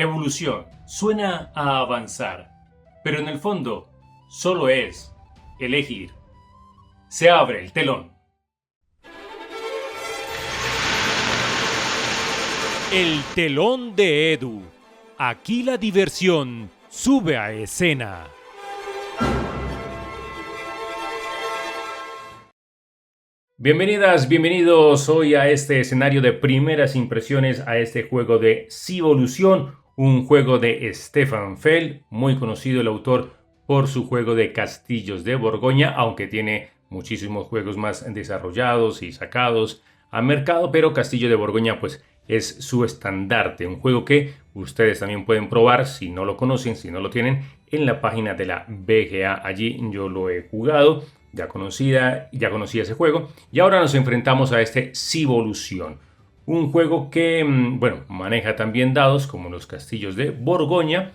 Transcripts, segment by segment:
Evolución suena a avanzar, pero en el fondo solo es elegir. Se abre el telón. El telón de Edu. Aquí la diversión sube a escena. Bienvenidas, bienvenidos hoy a este escenario de primeras impresiones, a este juego de Civolución, un juego de Stefan Feld, muy conocido el autor por su juego de Castillos de Borgoña, aunque tiene muchísimos juegos más desarrollados y sacados a mercado, pero Castillo de Borgoña pues es su estandarte, un juego que ustedes también pueden probar si no lo conocen, si no lo tienen, en la página de la BGA. Allí yo lo he jugado. Ya conocía ese juego y ahora nos enfrentamos a este Civolución, un juego que maneja también dados como los Castillos de Borgoña,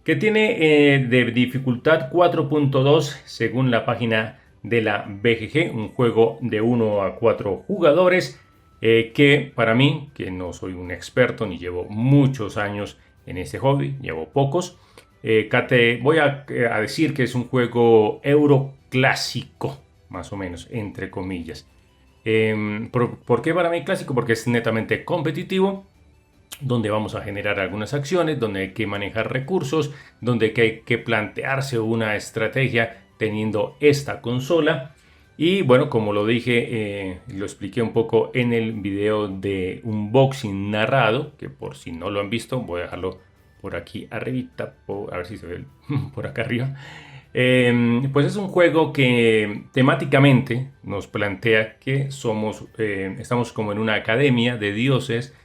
que tiene de dificultad 4.2 según la página de la BGG, un juego de 1 a 4 jugadores que para mí, que no soy un experto ni llevo muchos años en este hobby, llevo pocos, voy a decir que es un juego euroclásico, más o menos, entre comillas. ¿Por qué para mí clásico? Porque es netamente competitivo, donde vamos a generar algunas acciones, donde hay que manejar recursos, donde hay que plantearse una estrategia teniendo esta consola. Y bueno, como lo dije, lo expliqué un poco en el video de unboxing narrado, que por si no lo han visto, voy a dejarlo por aquí arribita, a ver si se ve por acá arriba. Pues es un juego que temáticamente nos plantea que estamos como en una academia de dioses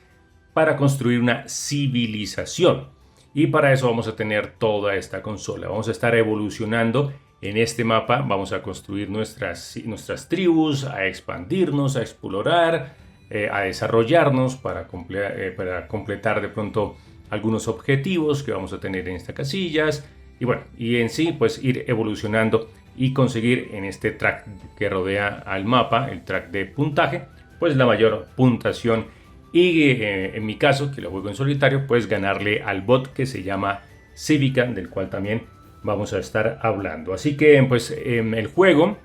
para construir una civilización. Y para eso vamos a tener toda esta consola. Vamos a estar evolucionando en este mapa. Vamos a construir nuestras tribus, a expandirnos, a explorar, a desarrollarnos para completar de pronto algunos objetivos que vamos a tener en estas casillas y en sí pues ir evolucionando y conseguir en este track que rodea al mapa, el track de puntaje, pues la mayor puntuación y en mi caso, que lo juego en solitario, pues ganarle al bot que se llama Cívica, del cual también vamos a estar hablando. Así que pues el juego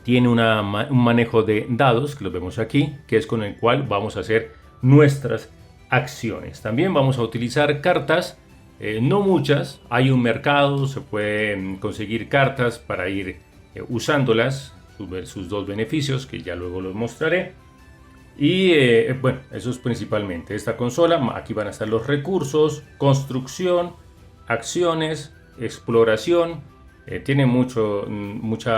tiene un manejo de dados, que los vemos aquí, que es con el cual vamos a hacer nuestras acciones. También vamos a utilizar cartas, no muchas, hay un mercado, se pueden conseguir cartas para ir usándolas, sus dos beneficios que ya luego los mostraré. Y eso es principalmente esta consola. Aquí van a estar los recursos, construcción, acciones, exploración, tiene mucha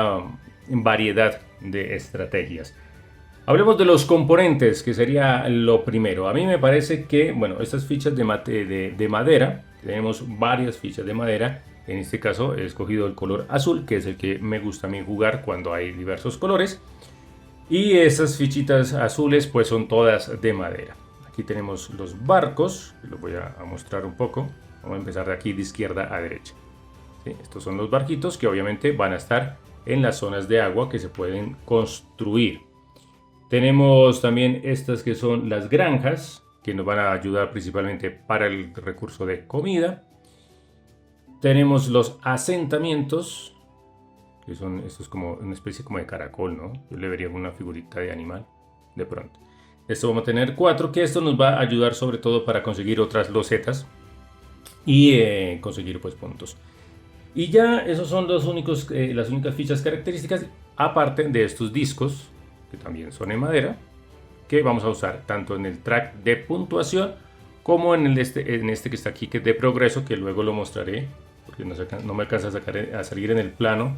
variedad de estrategias. Hablemos de los componentes, que sería lo primero. A mí me parece que, estas fichas de madera, tenemos varias fichas de madera. En este caso he escogido el color azul, que es el que me gusta a mí jugar cuando hay diversos colores. Y esas fichitas azules pues son todas de madera. Aquí tenemos los barcos, los voy a mostrar un poco. Vamos a empezar de aquí de izquierda a derecha. ¿Sí? Estos son los barquitos que obviamente van a estar en las zonas de agua que se pueden construir. Tenemos también estas que son las granjas, que nos van a ayudar principalmente para el recurso de comida. Tenemos los asentamientos, que son estos como una especie como de caracol, ¿no? Yo le vería una figurita de animal de pronto. Esto vamos a tener 4, que esto nos va a ayudar sobre todo para conseguir otras losetas y conseguir pues puntos. Y ya esos son las únicas fichas características, aparte de estos discos, que también son en madera, que vamos a usar tanto en el track de puntuación como en este que está aquí, que es de progreso, que luego lo mostraré, porque no me alcanza a salir en el plano,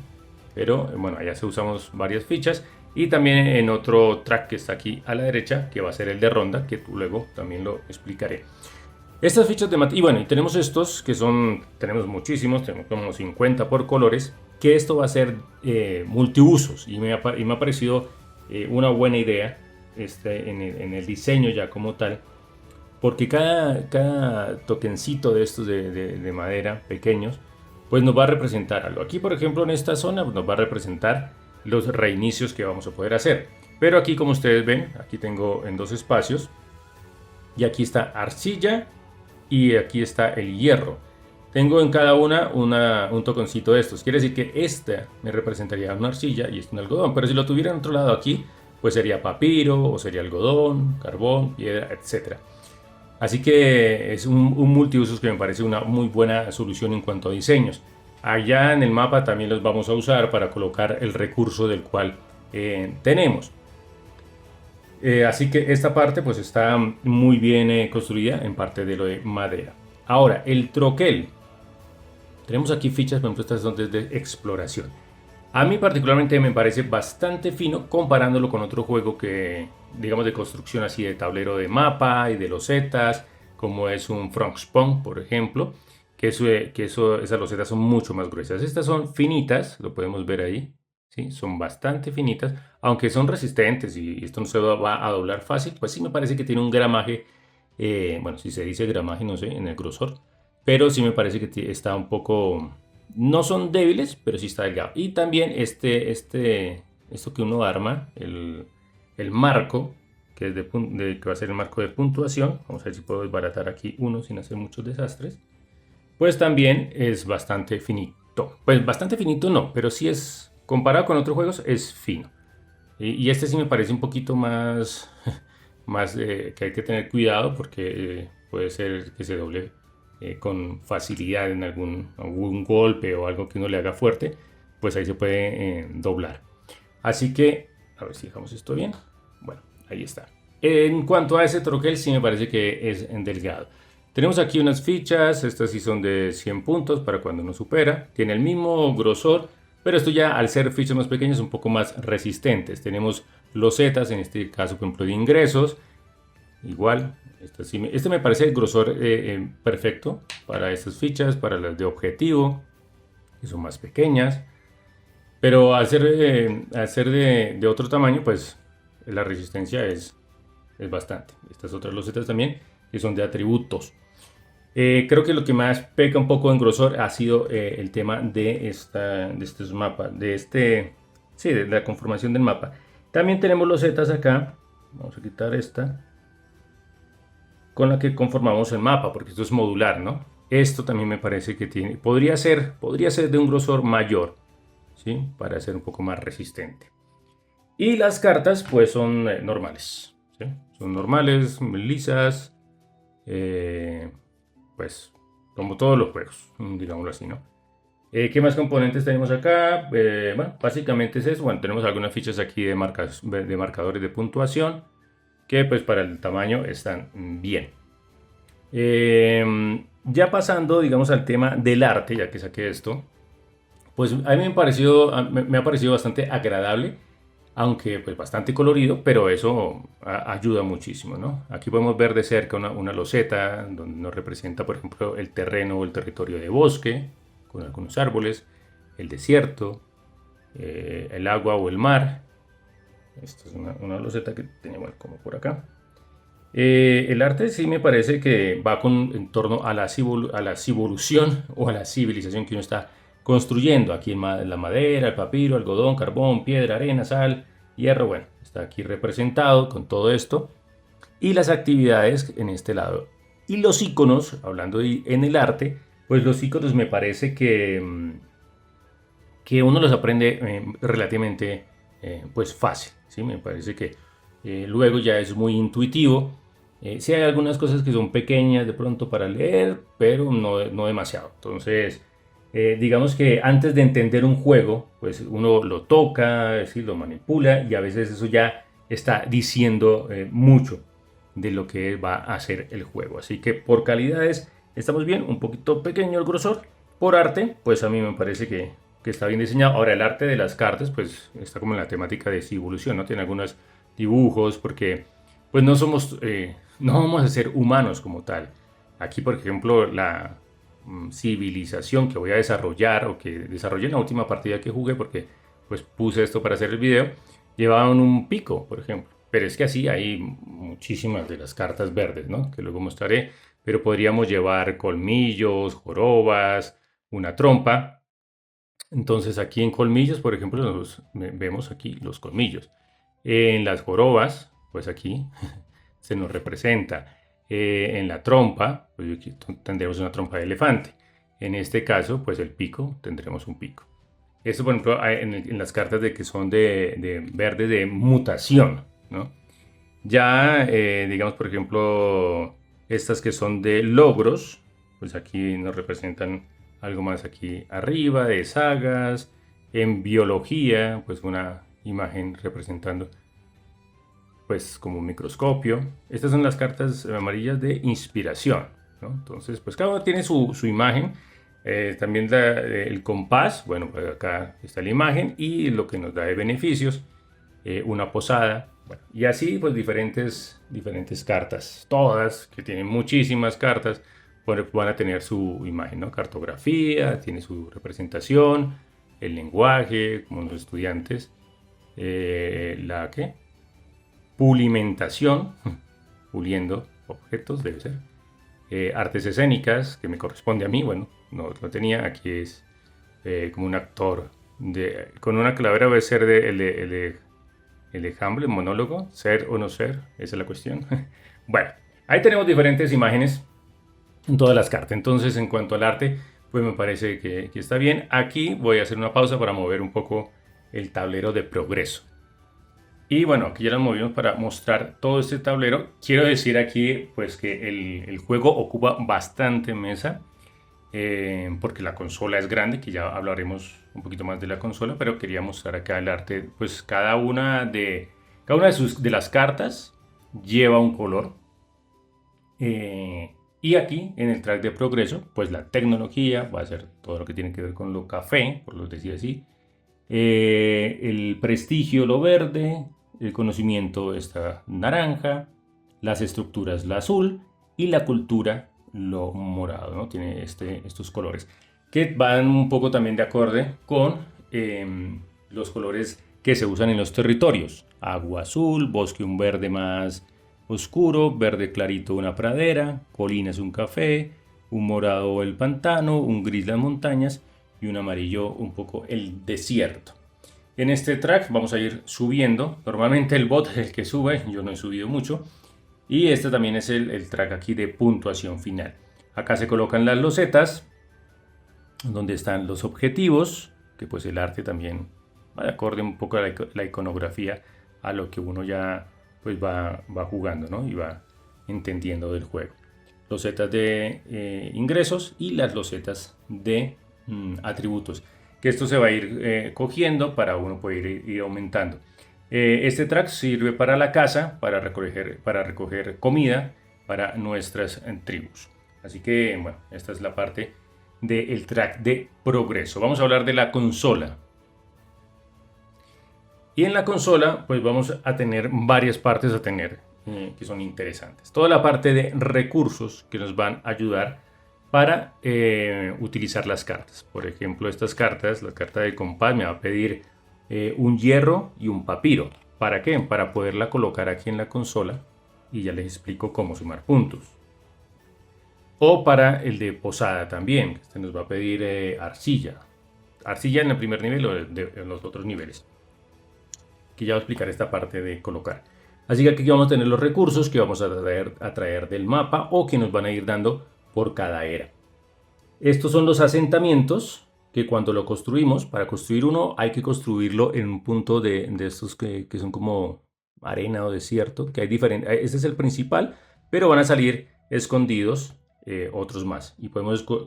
pero allá se usamos varias fichas, y también en otro track que está aquí a la derecha, que va a ser el de ronda, que luego también lo explicaré. Estas fichas de y tenemos estos que tenemos muchísimos, tenemos como 50 por colores, que esto va a ser multiusos, y me ha parecido una buena idea en el diseño ya como tal, porque cada tokencito de estos de madera pequeños pues nos va a representar algo. Aquí por ejemplo en esta zona nos va a representar los reinicios que vamos a poder hacer, pero aquí como ustedes ven, aquí tengo en 2 espacios, y aquí está arcilla y aquí está el hierro. Tengo en cada una, un toconcito de estos. Quiere decir que esta me representaría una arcilla y este un algodón. Pero si lo tuviera en otro lado aquí, pues sería papiro o sería algodón, carbón, piedra, etc. Así que es un multiusos que me parece una muy buena solución en cuanto a diseños. Allá en el mapa también los vamos a usar para colocar el recurso del cual tenemos. Así que esta parte pues está muy bien construida en parte de lo de madera. Ahora, el troquel. Tenemos aquí fichas, por ejemplo, estas son de exploración. A mí particularmente me parece bastante fino comparándolo con otro juego que, digamos, de construcción así de tablero de mapa y de losetas, como es un Frostpunk, por ejemplo, que esas losetas son mucho más gruesas. Estas son finitas, lo podemos ver ahí, ¿sí? Son bastante finitas, aunque son resistentes y esto no se va a doblar fácil, pues sí me parece que tiene un gramaje, bueno, si se dice gramaje, no sé, en el grosor, pero sí me parece que está un poco, no son débiles, pero sí está delgado. Y también esto que uno arma, el marco, que, que va a ser el marco de puntuación, vamos a ver si puedo desbaratar aquí uno sin hacer muchos desastres, pues también es bastante finito. Pues bastante finito no, pero sí es, comparado con otros juegos, es fino. Y este sí me parece un poquito más, que hay que tener cuidado porque puede ser que se doble con facilidad en algún golpe o algo que uno le haga fuerte, pues ahí se puede doblar. Así que, a ver si dejamos esto bien. Bueno, ahí está. En cuanto a ese troquel, sí me parece que es delgado. Tenemos aquí unas fichas, estas sí son de 100 puntos para cuando uno supera. Tiene el mismo grosor, pero esto ya al ser fichas más pequeñas, un poco más resistentes. Tenemos losetas, en este caso, por ejemplo, de ingresos. Igual, este me parece el grosor perfecto para estas fichas, para las de objetivo, que son más pequeñas. Pero al ser de otro tamaño, pues la resistencia es bastante. Estas otras losetas también, que son de atributos. Creo que lo que más peca un poco en grosor ha sido el tema de estos mapas, sí, de la conformación del mapa. También tenemos losetas acá. Vamos a quitar esta, con la que conformamos el mapa, porque esto es modular, ¿no? Esto también me parece que podría ser de un grosor mayor, ¿sí? Para ser un poco más resistente. Y las cartas, pues son normales, ¿sí? Son normales, lisas, pues como todos los juegos, digámoslo así, ¿no? ¿Qué más componentes tenemos acá? Bueno, básicamente es eso. Bueno, tenemos algunas fichas aquí de marcadores de puntuación, que pues para el tamaño están bien. Ya pasando, digamos, al tema del arte, ya que saqué esto, pues a mí me ha parecido bastante agradable, aunque pues bastante colorido, pero eso ayuda muchísimo, ¿no? Aquí podemos ver de cerca una loseta donde nos representa, por ejemplo, el terreno o el territorio de bosque, con algunos árboles, el desierto, el agua o el mar. Esta es una loseta que tenemos como por acá. El arte sí me parece que va en torno a la civolución o a la civilización que uno está construyendo. Aquí la madera, el papiro, algodón, carbón, piedra, arena, sal, hierro. Bueno, está aquí representado con todo esto. Y las actividades en este lado. Y los iconos, hablando en el arte, pues los iconos me parece que uno los aprende relativamente pues fácil, ¿sí? Me parece que luego ya es muy intuitivo. Sí hay algunas cosas que son pequeñas de pronto para leer, pero no demasiado. Entonces, digamos que antes de entender un juego, pues uno lo toca, es decir, lo manipula y a veces eso ya está diciendo mucho de lo que va a hacer el juego. Así que por calidades estamos bien, un poquito pequeño el grosor. Por arte, pues a mí me parece que está bien diseñado. Ahora el arte de las cartas, pues está como en la temática de evolución, ¿no? Tiene algunos dibujos porque pues no vamos a ser humanos como tal. Aquí, por ejemplo, la civilización que voy a desarrollar o que desarrollé en la última partida que jugué, porque pues puse esto para hacer el video, llevaban un pico, por ejemplo. Pero es que así hay muchísimas de las cartas verdes, ¿no? Que luego mostraré. Pero podríamos llevar colmillos, jorobas, una trompa. Entonces aquí en colmillos, por ejemplo, vemos aquí los colmillos. En las jorobas, pues aquí se nos representa. En la trompa, pues aquí tendremos una trompa de elefante. En este caso, pues el pico, tendremos un pico. Esto, por ejemplo, en las cartas de que son de verde de mutación, ¿no? Ya, digamos, por ejemplo, estas que son de logros, pues aquí nos representan algo más aquí arriba, de sagas. En biología, pues una imagen representando, pues como un microscopio. Estas son las cartas amarillas de inspiración, ¿no? Entonces, pues cada uno tiene su imagen. También el compás, bueno, pues acá está la imagen y lo que nos da de beneficios, una posada, bueno, y así pues diferentes cartas, todas que tienen muchísimas cartas, bueno, van a tener su imagen, ¿no? Cartografía, tiene su representación, el lenguaje, como los estudiantes, la que pulimentación, puliendo objetos debe ser, artes escénicas, que me corresponde a mí, bueno, no lo tenía, aquí es como un actor con una calavera, debe ser el ejemplo, el monólogo, ser o no ser, esa es la cuestión. Bueno, ahí tenemos diferentes imágenes en todas las cartas. Entonces, en cuanto al arte, pues me parece que está bien. Aquí voy a hacer una pausa para mover un poco el tablero de progreso. Y bueno, aquí ya nos movimos para mostrar todo este tablero. Quiero decir aquí pues que el juego ocupa bastante mesa, porque la consola es grande, que ya hablaremos un poquito más de la consola, pero quería mostrar acá el arte. Pues cada una de las cartas lleva un color. Y aquí en el track de progreso, pues la tecnología va a ser todo lo que tiene que ver con lo café, por lo decir así. El prestigio, lo verde, el conocimiento está naranja, las estructuras la azul y la cultura lo morado, ¿no? Tiene estos colores que van un poco también de acorde con los colores que se usan en los territorios. Agua azul, bosque un verde más oscuro, verde clarito una pradera, colinas un café, un morado el pantano, un gris las montañas y un amarillo un poco el desierto. En este track vamos a ir subiendo. Normalmente el bot es el que sube, yo no he subido mucho. Y este también es el track aquí de puntuación final. Acá se colocan las losetas, donde están los objetivos, que pues el arte también va de acorde un poco a la iconografía, a lo que uno ya pues va jugando, ¿no? Y va entendiendo del juego. Losetas de ingresos y las losetas de atributos, que esto se va a ir cogiendo para uno poder ir aumentando. Este track sirve para la casa, para recoger comida para nuestras tribus. Así que, bueno, esta es la parte del track de progreso. Vamos a hablar de la consola. Y en la consola, pues vamos a tener varias partes que son interesantes. Toda la parte de recursos que nos van a ayudar para utilizar las cartas. Por ejemplo, estas cartas, la carta del compás me va a pedir un hierro y un papiro. ¿Para qué? Para poderla colocar aquí en la consola y ya les explico cómo sumar puntos. O para el de posada también, este nos va a pedir arcilla. Arcilla en el primer nivel o en los otros niveles, que ya voy a explicar esta parte de colocar. Así que aquí vamos a tener los recursos que vamos a traer del mapa o que nos van a ir dando por cada era. Estos son los asentamientos que cuando lo construimos, para construir uno hay que construirlo en un punto de estos que son como arena o desierto, que hay diferentes. Este es el principal, pero van a salir escondidos otros más. Y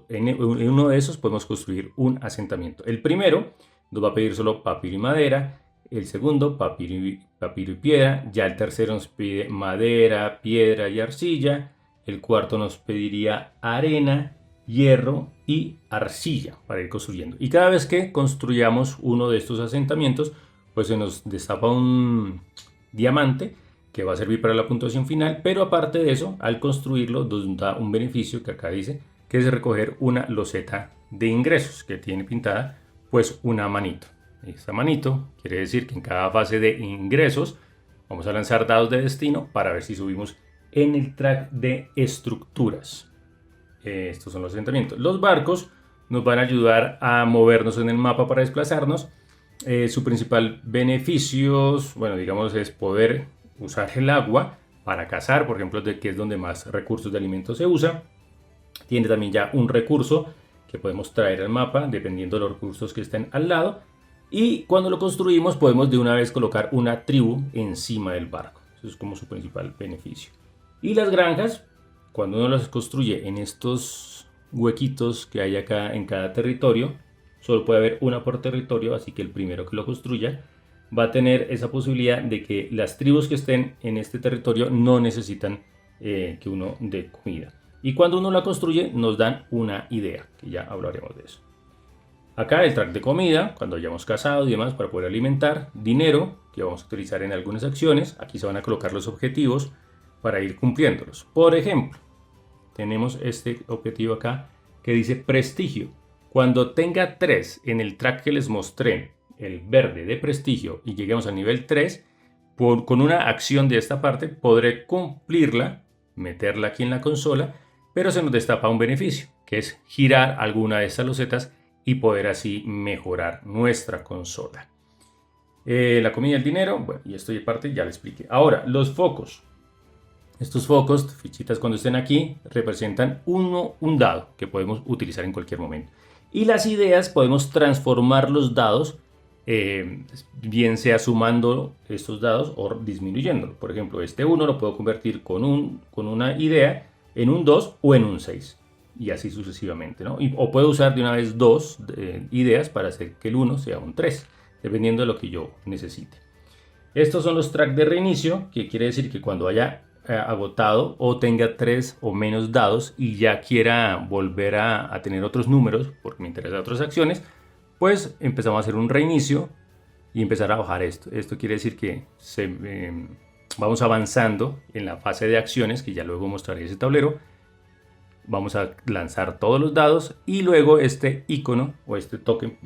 en uno de esos podemos construir un asentamiento. El primero nos va a pedir solo papiro y madera. El segundo, papiro y piedra. Ya el tercero nos pide madera, piedra y arcilla. El cuarto nos pediría arena, hierro y arcilla para ir construyendo. Y cada vez que construyamos uno de estos asentamientos, pues se nos destapa un diamante que va a servir para la puntuación final. Pero aparte de eso, al construirlo nos da un beneficio que acá dice, que es recoger una loseta de ingresos que tiene pintada pues una manito. Esta manito quiere decir que en cada fase de ingresos vamos a lanzar dados de destino para ver si subimos en el track de estructuras. Estos son los asentamientos. Los barcos nos van a ayudar a movernos en el mapa para desplazarnos. Su principal beneficio, bueno, digamos, es poder usar el agua para cazar, por ejemplo, que es donde más recursos de alimentos se usa. Tiene también ya un recurso que podemos traer al mapa dependiendo de los recursos que estén al lado. Y cuando lo construimos podemos de una vez colocar una tribu encima del barco. Eso es como su principal beneficio. Y las granjas, cuando uno las construye en estos huequitos que hay acá en cada territorio, solo puede haber una por territorio, así que el primero que lo construya va a tener esa posibilidad de que las tribus que estén en este territorio no necesitan que uno dé comida. Y cuando uno la construye nos dan una idea, que ya hablaremos de eso. Acá el track de comida, cuando hayamos cazado y demás para poder alimentar. Dinero, que vamos a utilizar en algunas acciones. Aquí se van a colocar los objetivos para ir cumpliéndolos. Por ejemplo, tenemos este objetivo acá que dice prestigio. Cuando tenga 3 en el track que les mostré, el verde de prestigio, y lleguemos al nivel 3, con una acción de esta parte podré cumplirla, meterla aquí en la consola, pero se nos destapa un beneficio, que es girar alguna de estas losetas y poder así mejorar nuestra consola. La comida y el dinero, bueno, y esto de parte ya lo expliqué. Ahora, los focos. Estos focos, fichitas cuando estén aquí, representan un dado que podemos utilizar en cualquier momento. Y las ideas podemos transformar los dados, bien sea sumando estos dados o disminuyéndolo. Por ejemplo, este 1 lo puedo convertir con una idea en un 2 o en un 6. Y así sucesivamente, ¿no? O puedo usar de una vez 2 ideas para hacer que el 1 sea un 3, dependiendo de lo que yo necesite. Estos son los tracks de reinicio, que quiere decir que cuando haya agotado o tenga 3 o menos dados y ya quiera volver a tener otros números, porque me interesan otras acciones, pues empezamos a hacer un reinicio y empezar a bajar esto. Esto quiere decir que vamos avanzando en la fase de acciones, que ya luego mostraré ese tablero. Vamos a lanzar todos los dados y luego este icono o este token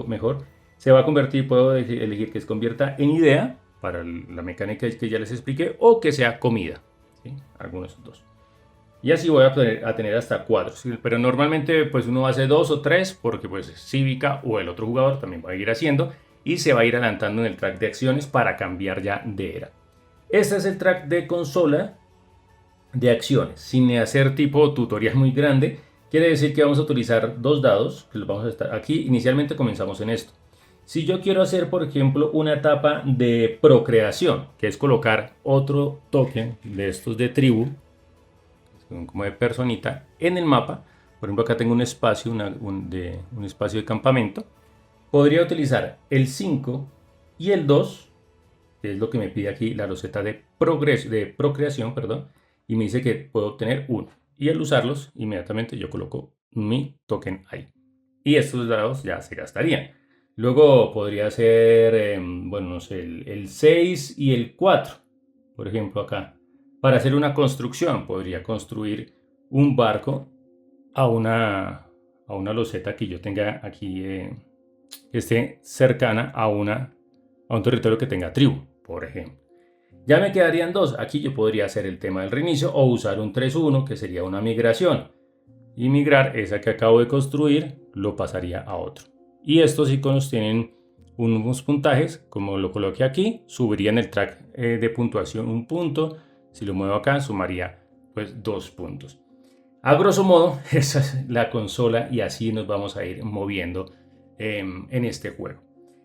mejor se va a convertir, puedo elegir que se convierta en idea para la mecánica que ya les expliqué, o que sea comida, ¿sí? Algunos dos. Y así voy a tener hasta 4, ¿sí? Pero normalmente pues uno hace 2 o 3 porque pues Cívica o el otro jugador también va a ir haciendo y se va a ir adelantando en el track de acciones para cambiar ya de era. Este es el track de consola de acciones, sin hacer tipo tutorial muy grande. Quiere decir que vamos a utilizar 2 dados, que los vamos a estar aquí. Inicialmente comenzamos en esto. Si yo quiero hacer, por ejemplo, una etapa de procreación, que es colocar otro token de estos de tribu, como de personita, en el mapa, por ejemplo acá tengo un espacio, un espacio de campamento, podría utilizar el 5 y el 2, que es lo que me pide aquí la loseta de procreación, perdón, y me dice que puedo obtener 1. Y al usarlos, inmediatamente yo coloco mi token ahí. Y estos dados ya se gastarían. Luego podría ser, bueno, no sé, el 6 y el 4, por ejemplo acá. Para hacer una construcción, podría construir un barco a una loseta que yo tenga aquí, que esté cercana a un territorio que tenga tribu, por ejemplo. Ya me quedarían 2. Aquí yo podría hacer el tema del reinicio o usar un 3-1, que sería una migración. Y migrar esa que acabo de construir, lo pasaría a otro. Y estos iconos tienen unos puntajes, como lo coloqué aquí, subiría en el track de puntuación un punto. Si lo muevo acá, sumaría pues 2 puntos. A grosso modo, esa es la consola y así nos vamos a ir moviendo en este juego.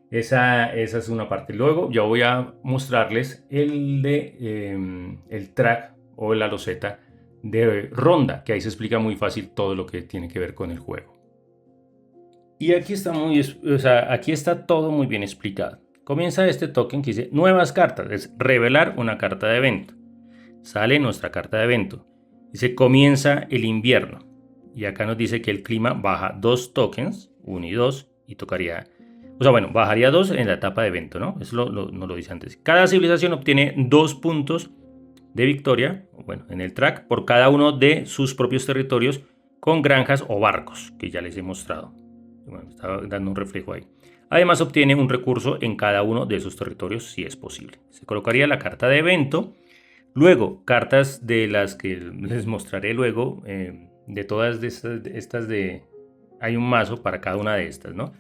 Esa es una parte. Luego yo voy a mostrarles el track o la loseta de ronda, que ahí se explica muy fácil todo lo que tiene que ver con el juego. Y aquí aquí está todo muy bien explicado. Comienza este token que dice nuevas cartas, es revelar una carta de evento. Sale nuestra carta de evento. Dice comienza el invierno. Y acá nos dice que el clima baja 2 tokens, 1 y 2, y tocaría... O sea, bueno, bajaría 2 en la etapa de evento, ¿no? Eso no lo dice antes. Cada civilización obtiene 2 puntos de victoria, bueno, en el track, por cada uno de sus propios territorios con granjas o barcos, que ya les he mostrado. Bueno, estaba dando un reflejo ahí. Además, obtiene un recurso en cada uno de sus territorios, si es posible. Se colocaría la carta de evento. Luego, cartas de las que les mostraré luego, de todas estas hay un mazo para cada una de estas, ¿no?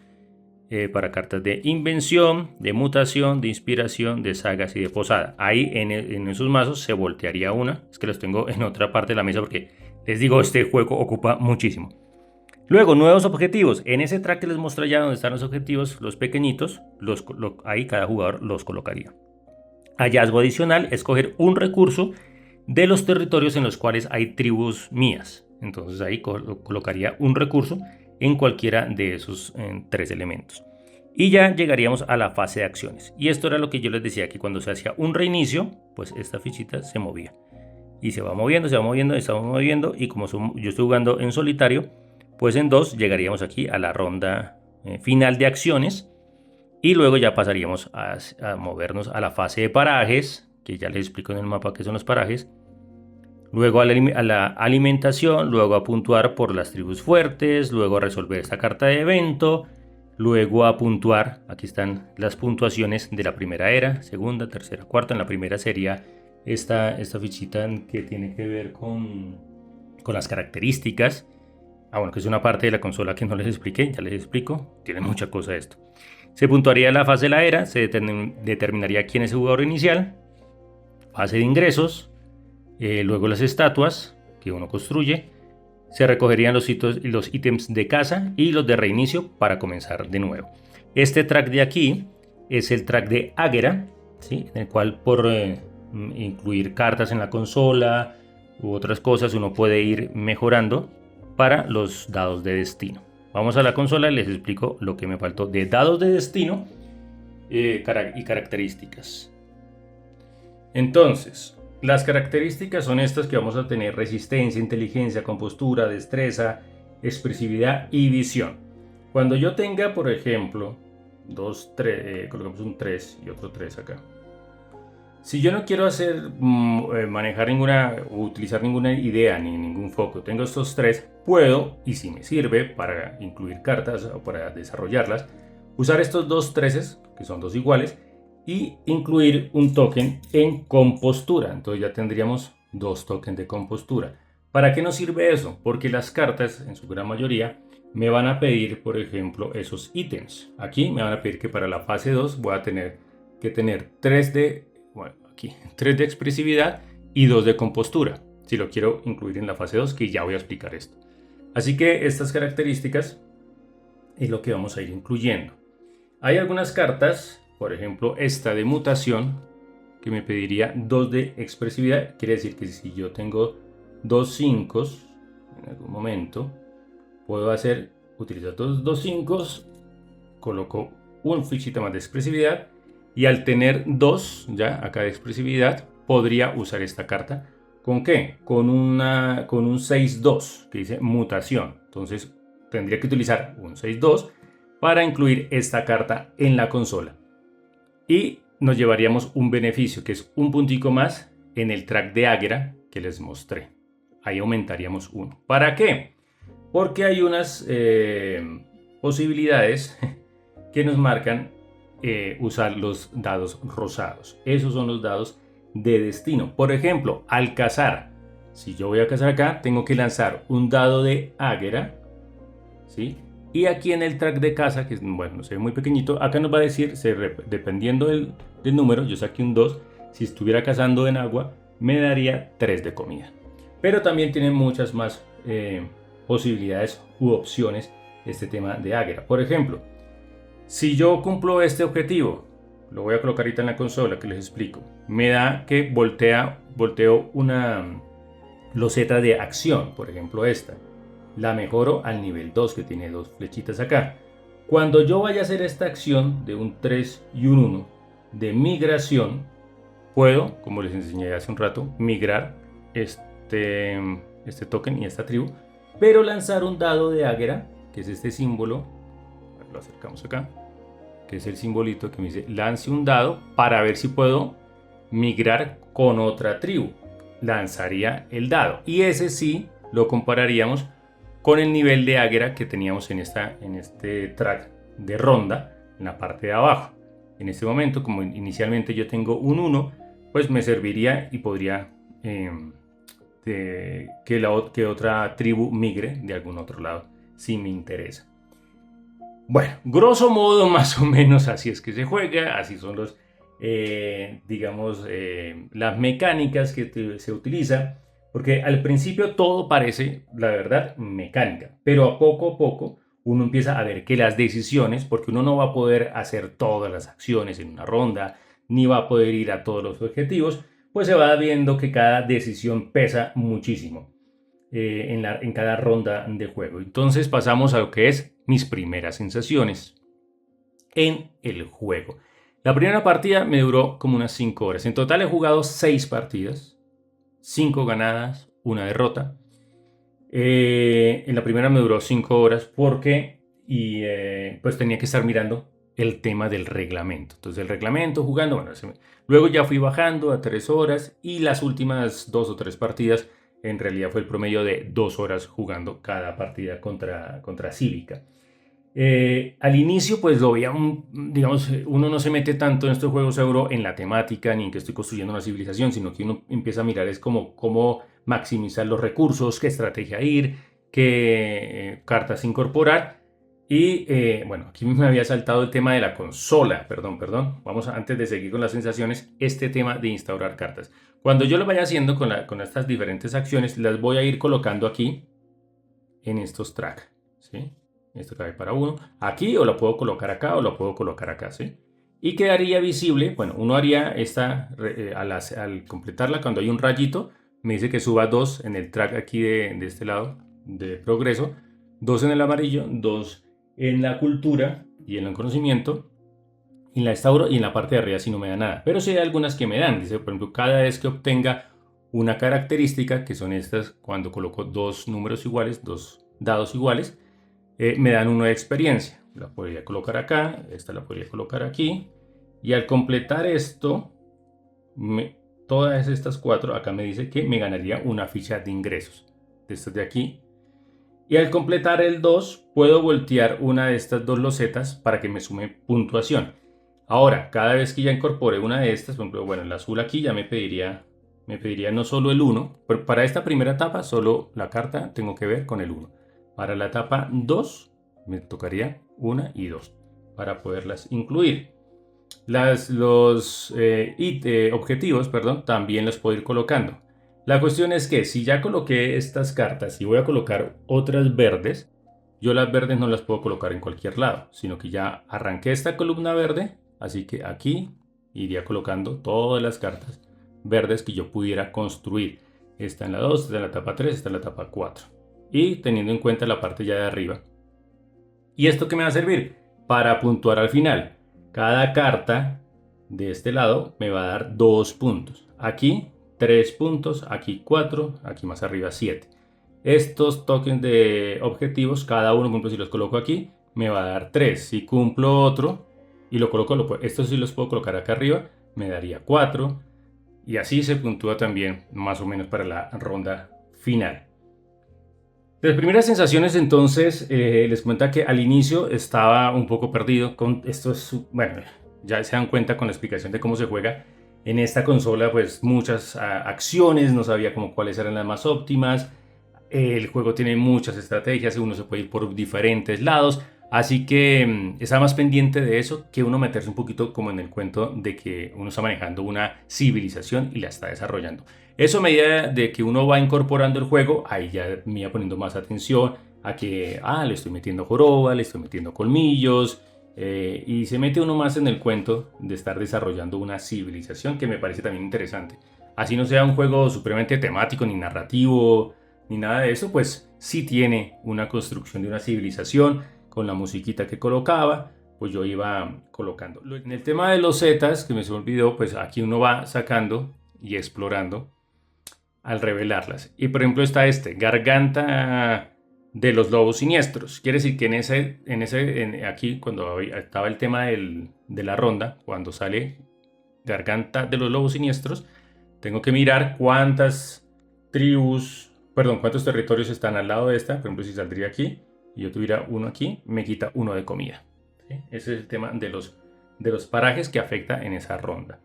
para cartas de invención, de mutación, de inspiración, de sagas y de posada. Ahí en esos mazos se voltearía una. Es que los tengo en otra parte de la mesa porque les digo, este juego ocupa muchísimo. Luego, nuevos objetivos. En ese track que les muestro ya donde están los objetivos, los pequeñitos, ahí cada jugador los colocaría. Hallazgo adicional, escoger un recurso de los territorios en los cuales hay tribus mías. Entonces ahí colocaría un recurso en cualquiera de esos 3 elementos. Y ya llegaríamos a la fase de acciones. Y esto era lo que yo les decía, que cuando se hacía un reinicio, pues esta fichita se movía. Y se va moviendo, se va moviendo, se va moviendo. Y como yo estoy jugando en solitario, pues en 2 llegaríamos aquí a la ronda final de acciones. Y luego ya pasaríamos a movernos a la fase de parajes, que ya les explico en el mapa qué son los parajes. Luego a la alimentación, luego a puntuar por las tribus fuertes, luego a resolver esta carta de evento, luego a puntuar, aquí están las puntuaciones de la primera era, segunda, tercera, cuarta. En la primera sería esta fichita que tiene que ver con las características. Bueno, que es una parte de la consola que no les expliqué, ya les explico, tiene mucha cosa esto. Se puntuaría la fase de la era, se determinaría quién es el jugador inicial, fase de ingresos, luego las estatuas que uno construye, se recogerían los ítems de casa y los de reinicio para comenzar de nuevo. Este track de aquí es el track de Águera, ¿sí? En el cual por incluir cartas en la consola u otras cosas uno puede ir mejorando para los dados de destino. Vamos a la consola y les explico lo que me faltó de dados de destino y características. Entonces, las características son estas que vamos a tener: resistencia, inteligencia, compostura, destreza, expresividad y visión. Cuando yo tenga, por ejemplo, colocamos un 3 y otro 3 acá. Si yo no quiero manejar o utilizar ninguna idea ni ningún foco, tengo estos 3, puedo, y si me sirve para incluir cartas o para desarrollarlas, usar estos 2 3s, que son 2 iguales, y incluir un token en compostura. Entonces ya tendríamos 2 tokens de compostura. ¿Para qué nos sirve eso? Porque las cartas, en su gran mayoría, me van a pedir, por ejemplo, esos ítems. Aquí me van a pedir que para la fase 2 voy a tener que tener 3 de expresividad y 2 de compostura, si lo quiero incluir en la fase 2, que ya voy a explicar esto. Así que estas características es lo que vamos a ir incluyendo. Hay algunas cartas, por ejemplo esta de mutación, que me pediría 2 de expresividad. Quiere decir que si yo tengo 2 5 en algún momento, puedo utilizar 2 5, coloco un fichita más de expresividad. Y al tener 2 ya acá de expresividad, podría usar esta carta. ¿Con qué? Con un 6-2 que dice mutación. Entonces tendría que utilizar un 6-2 para incluir esta carta en la consola. Y nos llevaríamos un beneficio, que es un puntico más en el track de Águera que les mostré. Ahí aumentaríamos 1. ¿Para qué? Porque hay unas posibilidades que nos marcan usar los dados rosados. Esos son los dados de destino. Por ejemplo, al cazar, si yo voy a cazar acá, tengo que lanzar un dado de Águera, ¿sí? Y aquí en el track de caza, que bueno, se ve muy pequeñito, acá nos va a decir, dependiendo del número, yo saqué un 2, si estuviera cazando en agua, me daría 3 de comida. Pero también tiene muchas más posibilidades u opciones este tema de Águera. Por ejemplo, si yo cumplo este objetivo, lo voy a colocar ahorita en la consola que les explico, me da que volteo una loseta de acción, por ejemplo esta. La mejoro al nivel 2, que tiene 2 flechitas acá. Cuando yo vaya a hacer esta acción de un 3 y un 1 de migración, puedo, como les enseñé hace un rato, migrar este token y esta tribu, pero lanzar un dado de Águera, que es este símbolo, lo acercamos acá, que es el simbolito que me dice lance un dado para ver si puedo migrar con otra tribu. Lanzaría el dado y ese sí lo compararíamos con el nivel de Águera que teníamos en este track de ronda en la parte de abajo. En este momento, como inicialmente yo tengo un 1, pues me serviría y podría que otra tribu migre de algún otro lado si me interesa. Bueno, grosso modo, más o menos así es que se juega, así son los, digamos, las mecánicas que se utiliza, porque al principio todo parece, la verdad, mecánica, pero a poco uno empieza a ver que las decisiones, porque uno no va a poder hacer todas las acciones en una ronda, ni va a poder ir a todos los objetivos, pues se va viendo que cada decisión pesa muchísimo en cada ronda de juego. Entonces pasamos a lo que es mis primeras sensaciones en el juego. La primera partida me duró como unas 5 horas. En total he jugado 6 partidas, 5 ganadas, una derrota. En la primera me duró 5 horas porque pues tenía que estar mirando el tema del reglamento. Entonces el reglamento jugando, bueno, luego ya fui bajando a 3 horas y las últimas 2 o 3 partidas en realidad fue el promedio de 2 horas jugando cada partida contra Cívica. Al inicio pues lo veía, digamos, uno no se mete tanto en estos juegos euro en la temática ni en que estoy construyendo una civilización, sino que uno empieza a mirar es como cómo maximizar los recursos, qué estrategia ir, qué cartas incorporar. Y bueno, aquí me había saltado el tema de la consola, perdón. Vamos antes de seguir con las sensaciones, este tema de instaurar cartas. Cuando yo lo vaya haciendo con estas diferentes acciones, las voy a ir colocando aquí en estos tracks, ¿sí? Esto cabe para uno. Aquí o lo puedo colocar acá o lo puedo colocar acá, ¿sí? Y quedaría visible, bueno, uno haría esta, al completarla, cuando hay un rayito, me dice que suba 2 en el track aquí de este lado de progreso, 2 en el amarillo, 2 en la cultura y en el conocimiento, y en la estauro y en la parte de arriba si no me da nada. Pero sí hay algunas que me dan, dice por ejemplo, cada vez que obtenga una característica, que son estas, cuando coloco 2 números iguales, 2 dados iguales, me dan 1 de experiencia. La podría colocar acá, esta la podría colocar aquí. Y al completar esto, todas estas 4, acá me dice que me ganaría una ficha de ingresos. De estas de aquí. Y al completar el 2, puedo voltear una de estas 2 losetas para que me sume puntuación. Ahora, cada vez que ya incorpore una de estas, por ejemplo, bueno, el azul aquí ya me pediría no solo el 1, pero para esta primera etapa solo la carta tengo que ver con el 1. Para la etapa 2 me tocaría 1 y 2 para poderlas incluir. Los objetivos, también los puedo ir colocando. La cuestión es que si ya coloqué estas cartas y voy a colocar otras verdes, yo las verdes no las puedo colocar en cualquier lado, sino que ya arranqué esta columna verde, así que aquí iría colocando todas las cartas verdes que yo pudiera construir. Esta en la 2, esta en la etapa 3, esta en la etapa 4. Y teniendo en cuenta la parte ya de arriba. ¿Y esto qué me va a servir? Para puntuar al final. Cada carta de este lado me va a dar 2 puntos. Aquí 3 puntos, aquí 4, aquí más arriba 7. Estos tokens de objetivos, cada uno, por ejemplo, si los coloco aquí, me va a dar 3. Si cumplo otro y lo coloco, estos sí los puedo colocar acá arriba, me daría 4. Y así se puntúa también más o menos para la ronda final. Las primeras sensaciones entonces, les cuenta que al inicio estaba un poco perdido. Bueno, ya se dan cuenta con la explicación de cómo se juega. En esta consola pues muchas acciones, no sabía como cuáles eran las más óptimas. El juego tiene muchas estrategias, uno se puede ir por diferentes lados. Así que está más pendiente de eso que uno meterse un poquito como en el cuento de que uno está manejando una civilización y la está desarrollando. Eso a medida de que uno va incorporando el juego, ahí ya me iba poniendo más atención a que, le estoy metiendo joroba, le estoy metiendo colmillos, y se mete uno más en el cuento de estar desarrollando una civilización que me parece también interesante. Así no sea un juego supremamente temático ni narrativo ni nada de eso, pues sí tiene una construcción de una civilización con la musiquita que colocaba, pues yo iba colocando. En el tema de los zetas, que me se olvidó, pues aquí uno va sacando y explorando al revelarlas. Y por ejemplo está Garganta de los Lobos Siniestros. Quiere decir que aquí cuando estaba el tema de la ronda, cuando sale Garganta de los Lobos Siniestros, tengo que mirar cuántos territorios están al lado de esta. Por ejemplo, si saldría aquí y yo tuviera uno aquí, me quita 1 de comida. ¿Sí? Ese es el tema de los parajes que afecta en esa ronda.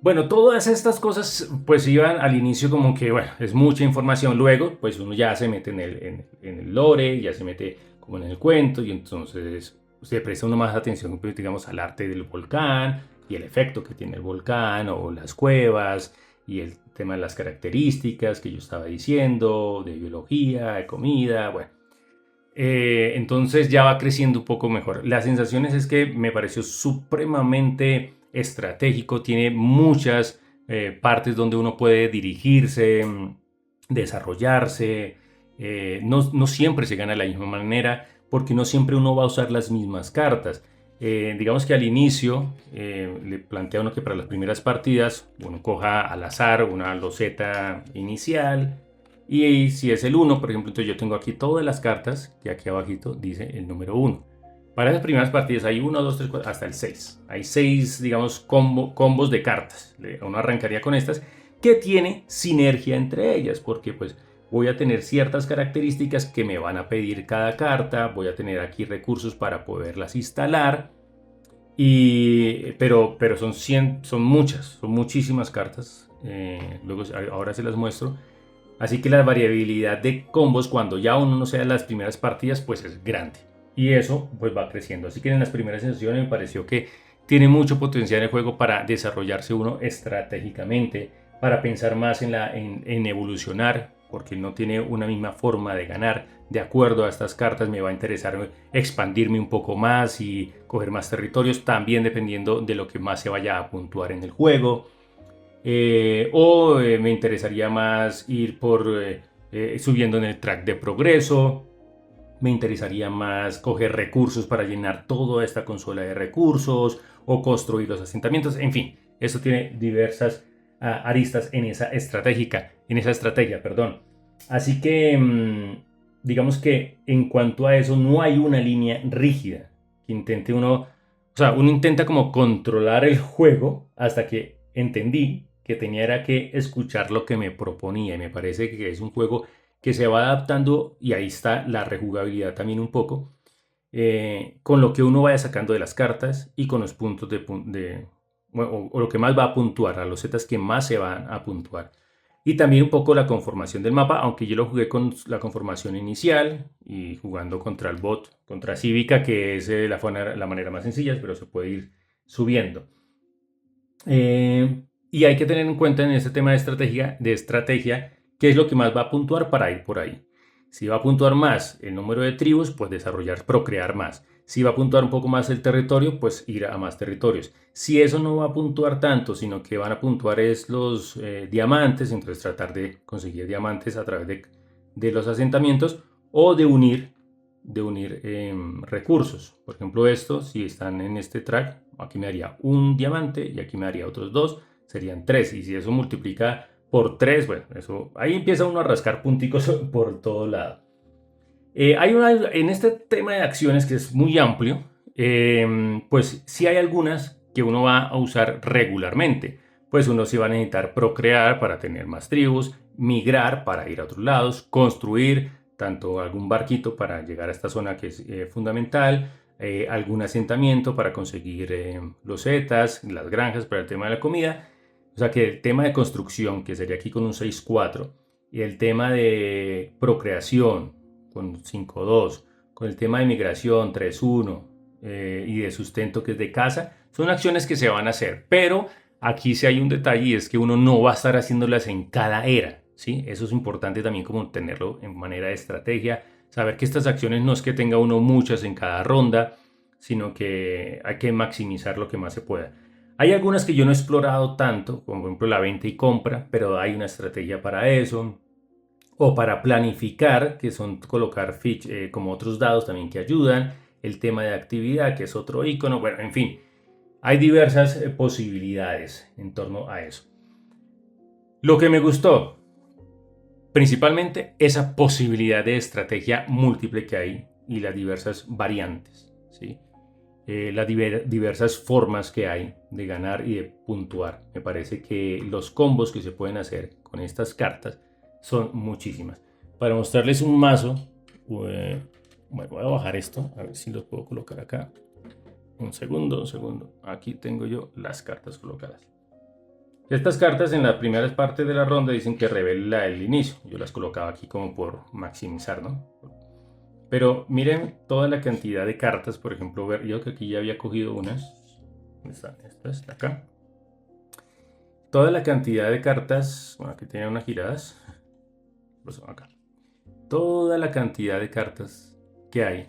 Bueno, todas estas cosas pues iban al inicio como que, bueno, es mucha información. Luego, pues uno ya se mete en el lore, ya se mete como en el cuento y entonces se presta uno más atención, pues, digamos, al arte del volcán y el efecto que tiene el volcán o las cuevas y el tema de las características que yo estaba diciendo, de biología, de comida, bueno. Entonces ya va creciendo un poco mejor. Las sensaciones es que me pareció supremamente estratégico, tiene muchas partes donde uno puede dirigirse, desarrollarse. No siempre se gana de la misma manera porque no siempre uno va a usar las mismas cartas. Digamos que al inicio le plantea uno que para las primeras partidas uno coja al azar una loseta inicial y si es el 1, por ejemplo, entonces yo tengo aquí todas las cartas que aquí abajito dice el número 1. Para esas primeras partidas hay 1, 2, 3, 4, hasta el 6. Hay 6, digamos, combos de cartas. Uno arrancaría con estas que tiene sinergia entre ellas porque pues voy a tener ciertas características que me van a pedir cada carta, voy a tener aquí recursos para poderlas instalar, pero son muchas, son muchísimas cartas, luego ahora se las muestro, así que la variabilidad de combos cuando ya uno no sea las primeras partidas pues es grande y eso pues va creciendo, así que en las primeras sesiones me pareció que tiene mucho potencial el juego para desarrollarse uno estratégicamente, para pensar más en evolucionar, porque no tiene una misma forma de ganar. De acuerdo a estas cartas me va a interesar expandirme un poco más y coger más territorios, también dependiendo de lo que más se vaya a puntuar en el juego. Me interesaría más ir subiendo en el track de progreso. Me interesaría más coger recursos para llenar toda esta consola de recursos o construir los asentamientos. En fin, eso tiene diversas aristas en esa estrategia, perdón. Así que digamos que en cuanto a eso no hay una línea rígida que intente uno, o sea, uno intenta como controlar el juego hasta que entendí que tenía era que escuchar lo que me proponía y me parece que es un juego que se va adaptando y ahí está la rejugabilidad también un poco, con lo que uno vaya sacando de las cartas y con los puntos o lo que más va a puntuar, a los zetas que más se van a puntuar. Y también un poco la conformación del mapa, aunque yo lo jugué con la conformación inicial y jugando contra el bot, contra Cívica, que es la manera más sencilla, pero se puede ir subiendo. Y hay que tener en cuenta en este tema de estrategia qué es lo que más va a puntuar para ir por ahí. Si va a puntuar más el número de tribus, pues procrear más. Si va a puntuar un poco más el territorio, pues ir a más territorios. Si eso no va a puntuar tanto, sino que van a puntuar es los diamantes, entonces tratar de conseguir diamantes a través de los asentamientos o de unir recursos. Por ejemplo, si están en este track, aquí me daría un diamante y aquí me daría otros dos, serían 3. Y si eso multiplica por 3, bueno, ahí empieza uno a rascar punticos por todo lado. En este tema de acciones que es muy amplio, pues sí hay algunas que uno va a usar regularmente. Pues uno sí va a necesitar procrear para tener más tribus, migrar para ir a otros lados, construir tanto algún barquito para llegar a esta zona que es fundamental, algún asentamiento para conseguir los zetas, las granjas para el tema de la comida. O sea que el tema de construcción, que sería aquí con un 6-4, y el tema de procreación con 5-2, con el tema de migración 3-1 y de sustento que es de casa, son acciones que se van a hacer, pero aquí sí hay un detalle y es que uno no va a estar haciéndolas en cada era, ¿sí? Eso es importante también como tenerlo en manera de estrategia, saber que estas acciones no es que tenga uno muchas en cada ronda, sino que hay que maximizar lo que más se pueda. Hay algunas que yo no he explorado tanto, como por ejemplo la venta y compra, pero hay una estrategia para eso. O para planificar, que son colocar como otros dados también que ayudan. El tema de actividad, que es otro icono. Bueno, en fin, hay diversas posibilidades en torno a eso. Lo que me gustó, principalmente esa posibilidad de estrategia múltiple que hay y las diversas variantes, ¿sí? Las diversas formas que hay de ganar y de puntuar. Me parece que los combos que se pueden hacer con estas cartas son muchísimas. Para mostrarles un mazo, bueno, voy a bajar esto, a ver si lo puedo colocar acá. Un segundo. Aquí tengo yo las cartas colocadas. Estas cartas en la primera parte de la ronda dicen que revela el inicio. Yo las colocaba aquí como por maximizar, ¿no? Pero miren toda la cantidad de cartas, por ejemplo, ver, yo que aquí ya había cogido unas. ¿Dónde están estas? Acá. Toda la cantidad de cartas, bueno, aquí tienen unas giradas. Pues acá. Toda la cantidad de cartas que hay,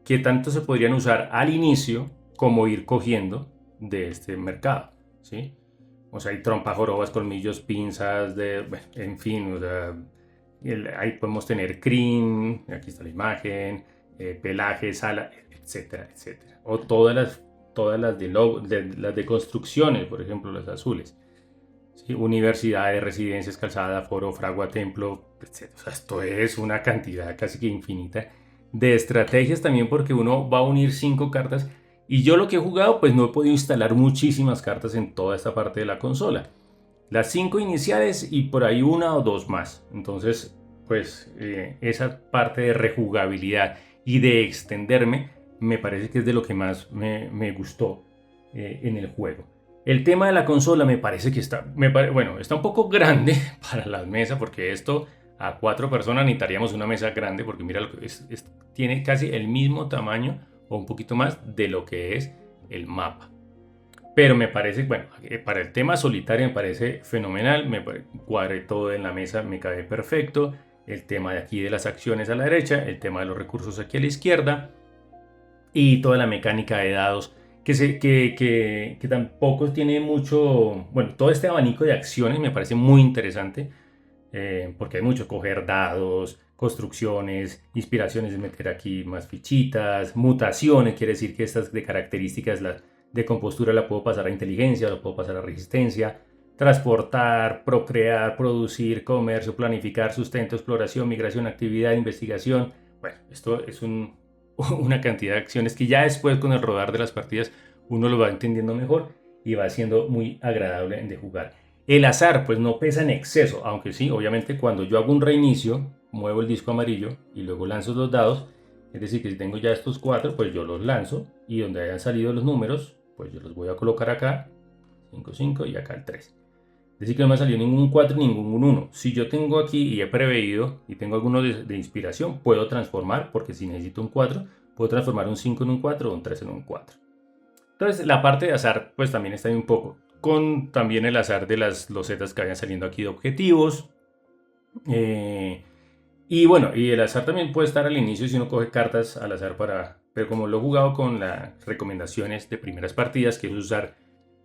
que tanto se podrían usar al inicio como ir cogiendo de este mercado, ¿sí? O sea, hay trompas, jorobas, colmillos, pinzas, bueno, en fin, o sea, ahí podemos tener crin, aquí está la imagen, pelaje, sala, etcétera, etcétera. O todas las de construcciones, por ejemplo, las azules. ¿Sí? Universidades, residencias, calzada, foro, fragua, templo, etc. O sea, esto es una cantidad casi que infinita de estrategias también, porque uno va a unir 5 cartas y yo lo que he jugado pues no he podido instalar muchísimas cartas en toda esta parte de la consola. Las 5 iniciales y por ahí una o dos más. Entonces pues esa parte de rejugabilidad y de extenderme me parece que es de lo que más me gustó en el juego. El tema de la consola me parece que está un poco grande para la mesa, porque esto a 4 personas necesitaríamos una mesa grande, porque mira, tiene casi el mismo tamaño o un poquito más de lo que es el mapa. Pero me parece, bueno, para el tema solitario me parece fenomenal, cuadré todo en la mesa, me cabe perfecto. El tema de aquí de las acciones a la derecha, el tema de los recursos aquí a la izquierda y toda la mecánica de dados que tampoco tiene mucho, bueno, todo este abanico de acciones me parece muy interesante, porque hay mucho, coger dados, construcciones, inspiraciones de meter aquí más fichitas, mutaciones, quiere decir que estas de características de compostura la puedo pasar a inteligencia, la puedo pasar a resistencia, transportar, procrear, producir, comercio, planificar, sustento, exploración, migración, actividad, investigación. Bueno, esto es una cantidad de acciones que ya después con el rodar de las partidas uno lo va entendiendo mejor y va siendo muy agradable de jugar. El azar pues no pesa en exceso, aunque sí, obviamente cuando yo hago un reinicio, muevo el disco amarillo y luego lanzo los dados, es decir que si tengo ya estos 4, pues yo los lanzo y donde hayan salido los números, pues yo los voy a colocar acá, 5, 5 y acá el 3. Es decir que no me ha salido ningún 4 ni ningún 1. Si yo tengo aquí y he preveído y tengo alguno de inspiración, puedo transformar, porque si necesito un 4, puedo transformar un 5 en un 4 o un 3 en un 4. Entonces la parte de azar pues también está ahí un poco, con también el azar de las losetas que vayan saliendo aquí de objetivos. Y bueno, y el azar también puede estar al inicio si uno coge cartas al azar pero como lo he jugado con las recomendaciones de primeras partidas, que es usar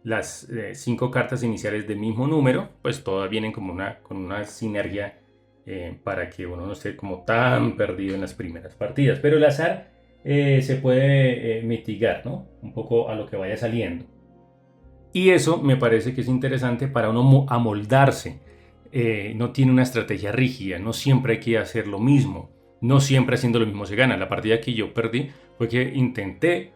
las 5 cartas iniciales del mismo número, pues todas vienen como con una sinergia para que uno no esté como tan perdido en las primeras partidas. Pero el azar se puede mitigar, ¿no? Un poco a lo que vaya saliendo. Y eso me parece que es interesante para uno amoldarse. No tiene una estrategia rígida, no siempre hay que hacer lo mismo, no siempre haciendo lo mismo se gana. La partida que yo perdí fue que intenté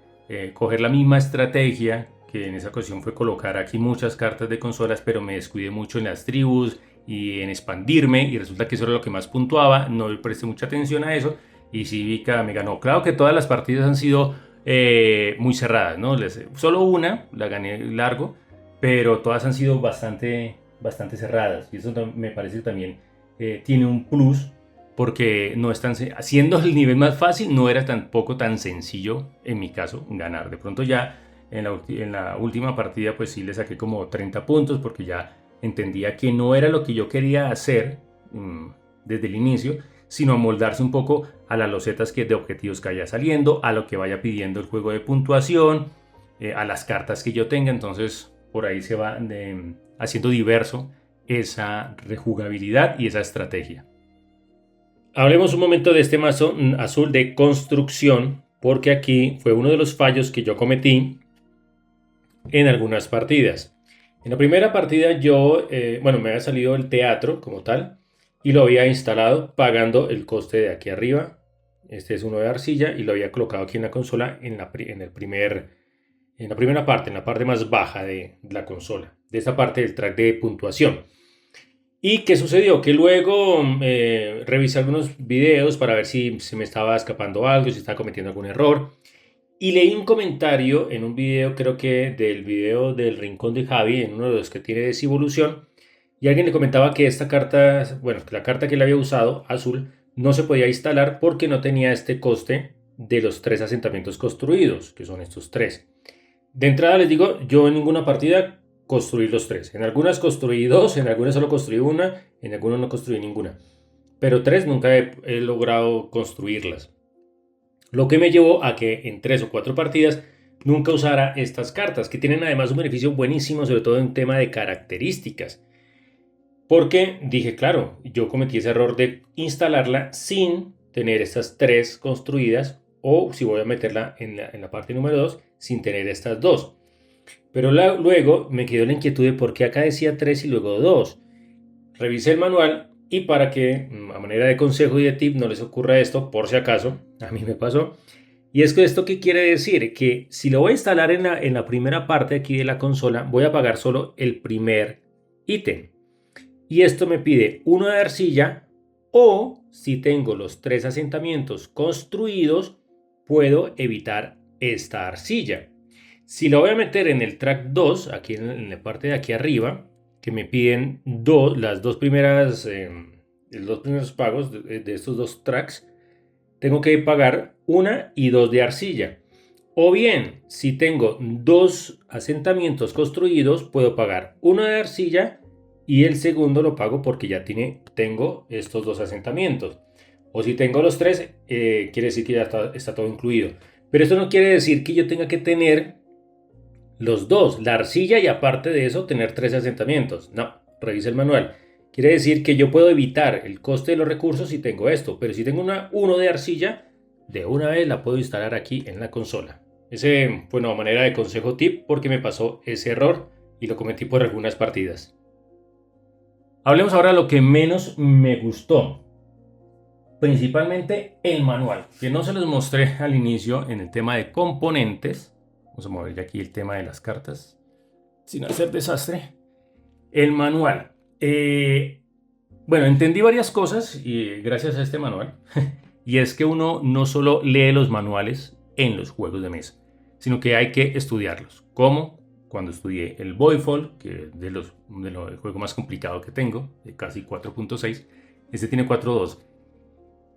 coger la misma estrategia, que en esa ocasión fue colocar aquí muchas cartas de consolas, pero me descuidé mucho en las tribus y en expandirme, y resulta que eso era lo que más puntuaba, no le presté mucha atención a eso, y Cívica me ganó. Claro que todas las partidas han sido muy cerradas, ¿no? Solo una la gané largo, pero todas han sido bastante cerradas, y eso me parece que también tiene un plus, porque no es tan, haciendo el nivel más fácil no era tampoco tan sencillo en mi caso ganar. De pronto ya en la última partida pues sí le saqué como 30 puntos, porque ya entendía que no era lo que yo quería hacer desde el inicio, sino moldarse un poco a las losetas de objetivos que vaya saliendo, a lo que vaya pidiendo el juego de puntuación, a las cartas que yo tenga. Entonces por ahí se va haciendo diverso esa rejugabilidad y esa estrategia. Hablemos un momento de este mazo azul de construcción, porque aquí fue uno de los fallos que yo cometí en algunas partidas. En la primera partida yo, me había salido el teatro como tal y lo había instalado pagando el coste de aquí arriba. Este es uno de arcilla y lo había colocado aquí en la consola en la primera parte, en la parte más baja de la consola, de esta parte del track de puntuación. ¿Y qué sucedió? Que luego revisé algunos videos para ver si se me estaba escapando algo, si estaba cometiendo algún error. Y leí un comentario en un video, creo que del video del Rincón de Javi, en uno de los que tiene Desevolución, y alguien le comentaba que esta carta, bueno, que la carta que él había usado, azul, no se podía instalar porque no tenía este coste de los 3 asentamientos construidos, que son estos 3. De entrada les digo, yo en ninguna partida construí los 3. En algunas construí 2, en algunas solo construí una, en algunas no construí ninguna. Pero 3 nunca he logrado construirlas. Lo que me llevó a que en 3 o 4 partidas nunca usara estas cartas, que tienen además un beneficio buenísimo, sobre todo en tema de características. Porque dije, claro, yo cometí ese error de instalarla sin tener estas 3 construidas, o si voy a meterla en la parte número 2, sin tener estas 2. Pero luego me quedó la inquietud de por qué acá decía 3 y luego 2. Revisé el manual y para que a manera de consejo y de tip no les ocurra esto, por si acaso, a mí me pasó. Y es que esto, ¿qué quiere decir? Que si lo voy a instalar en la primera parte aquí de la consola, voy a pagar solo el primer ítem. Y esto me pide 1 de arcilla, o si tengo los 3 asentamientos construidos, puedo evitar esta arcilla. Si lo voy a meter en el track 2, aquí en la parte de aquí arriba, que me piden los dos primeros pagos de estos 2 tracks, tengo que pagar 1 y 2 de arcilla. O bien, si tengo 2 asentamientos construidos, puedo pagar 1 de arcilla y el segundo lo pago porque ya tengo estos 2 asentamientos. O si tengo los 3, quiere decir que ya está todo incluido. Pero esto no quiere decir que yo tenga que tener los 2, la arcilla, y aparte de eso tener 3 asentamientos. No, revisa el manual. Quiere decir que yo puedo evitar el coste de los recursos si tengo esto, pero si tengo 1 de arcilla, de una vez la puedo instalar aquí en la consola. Ese fue una manera de consejo tip porque me pasó ese error y lo cometí por algunas partidas. Hablemos ahora de lo que menos me gustó. Principalmente el manual, que no se los mostré al inicio en el tema de componentes. Vamos a mover ya aquí el tema de las cartas sin hacer desastre. El manual. Bueno, entendí varias cosas y gracias a este manual. Y es que uno no solo lee los manuales en los juegos de mesa, sino que hay que estudiarlos. ¿Cómo? Cuando estudié el Voidfall, que es el juego más complicado que tengo, de casi 4.6, este tiene 4.2.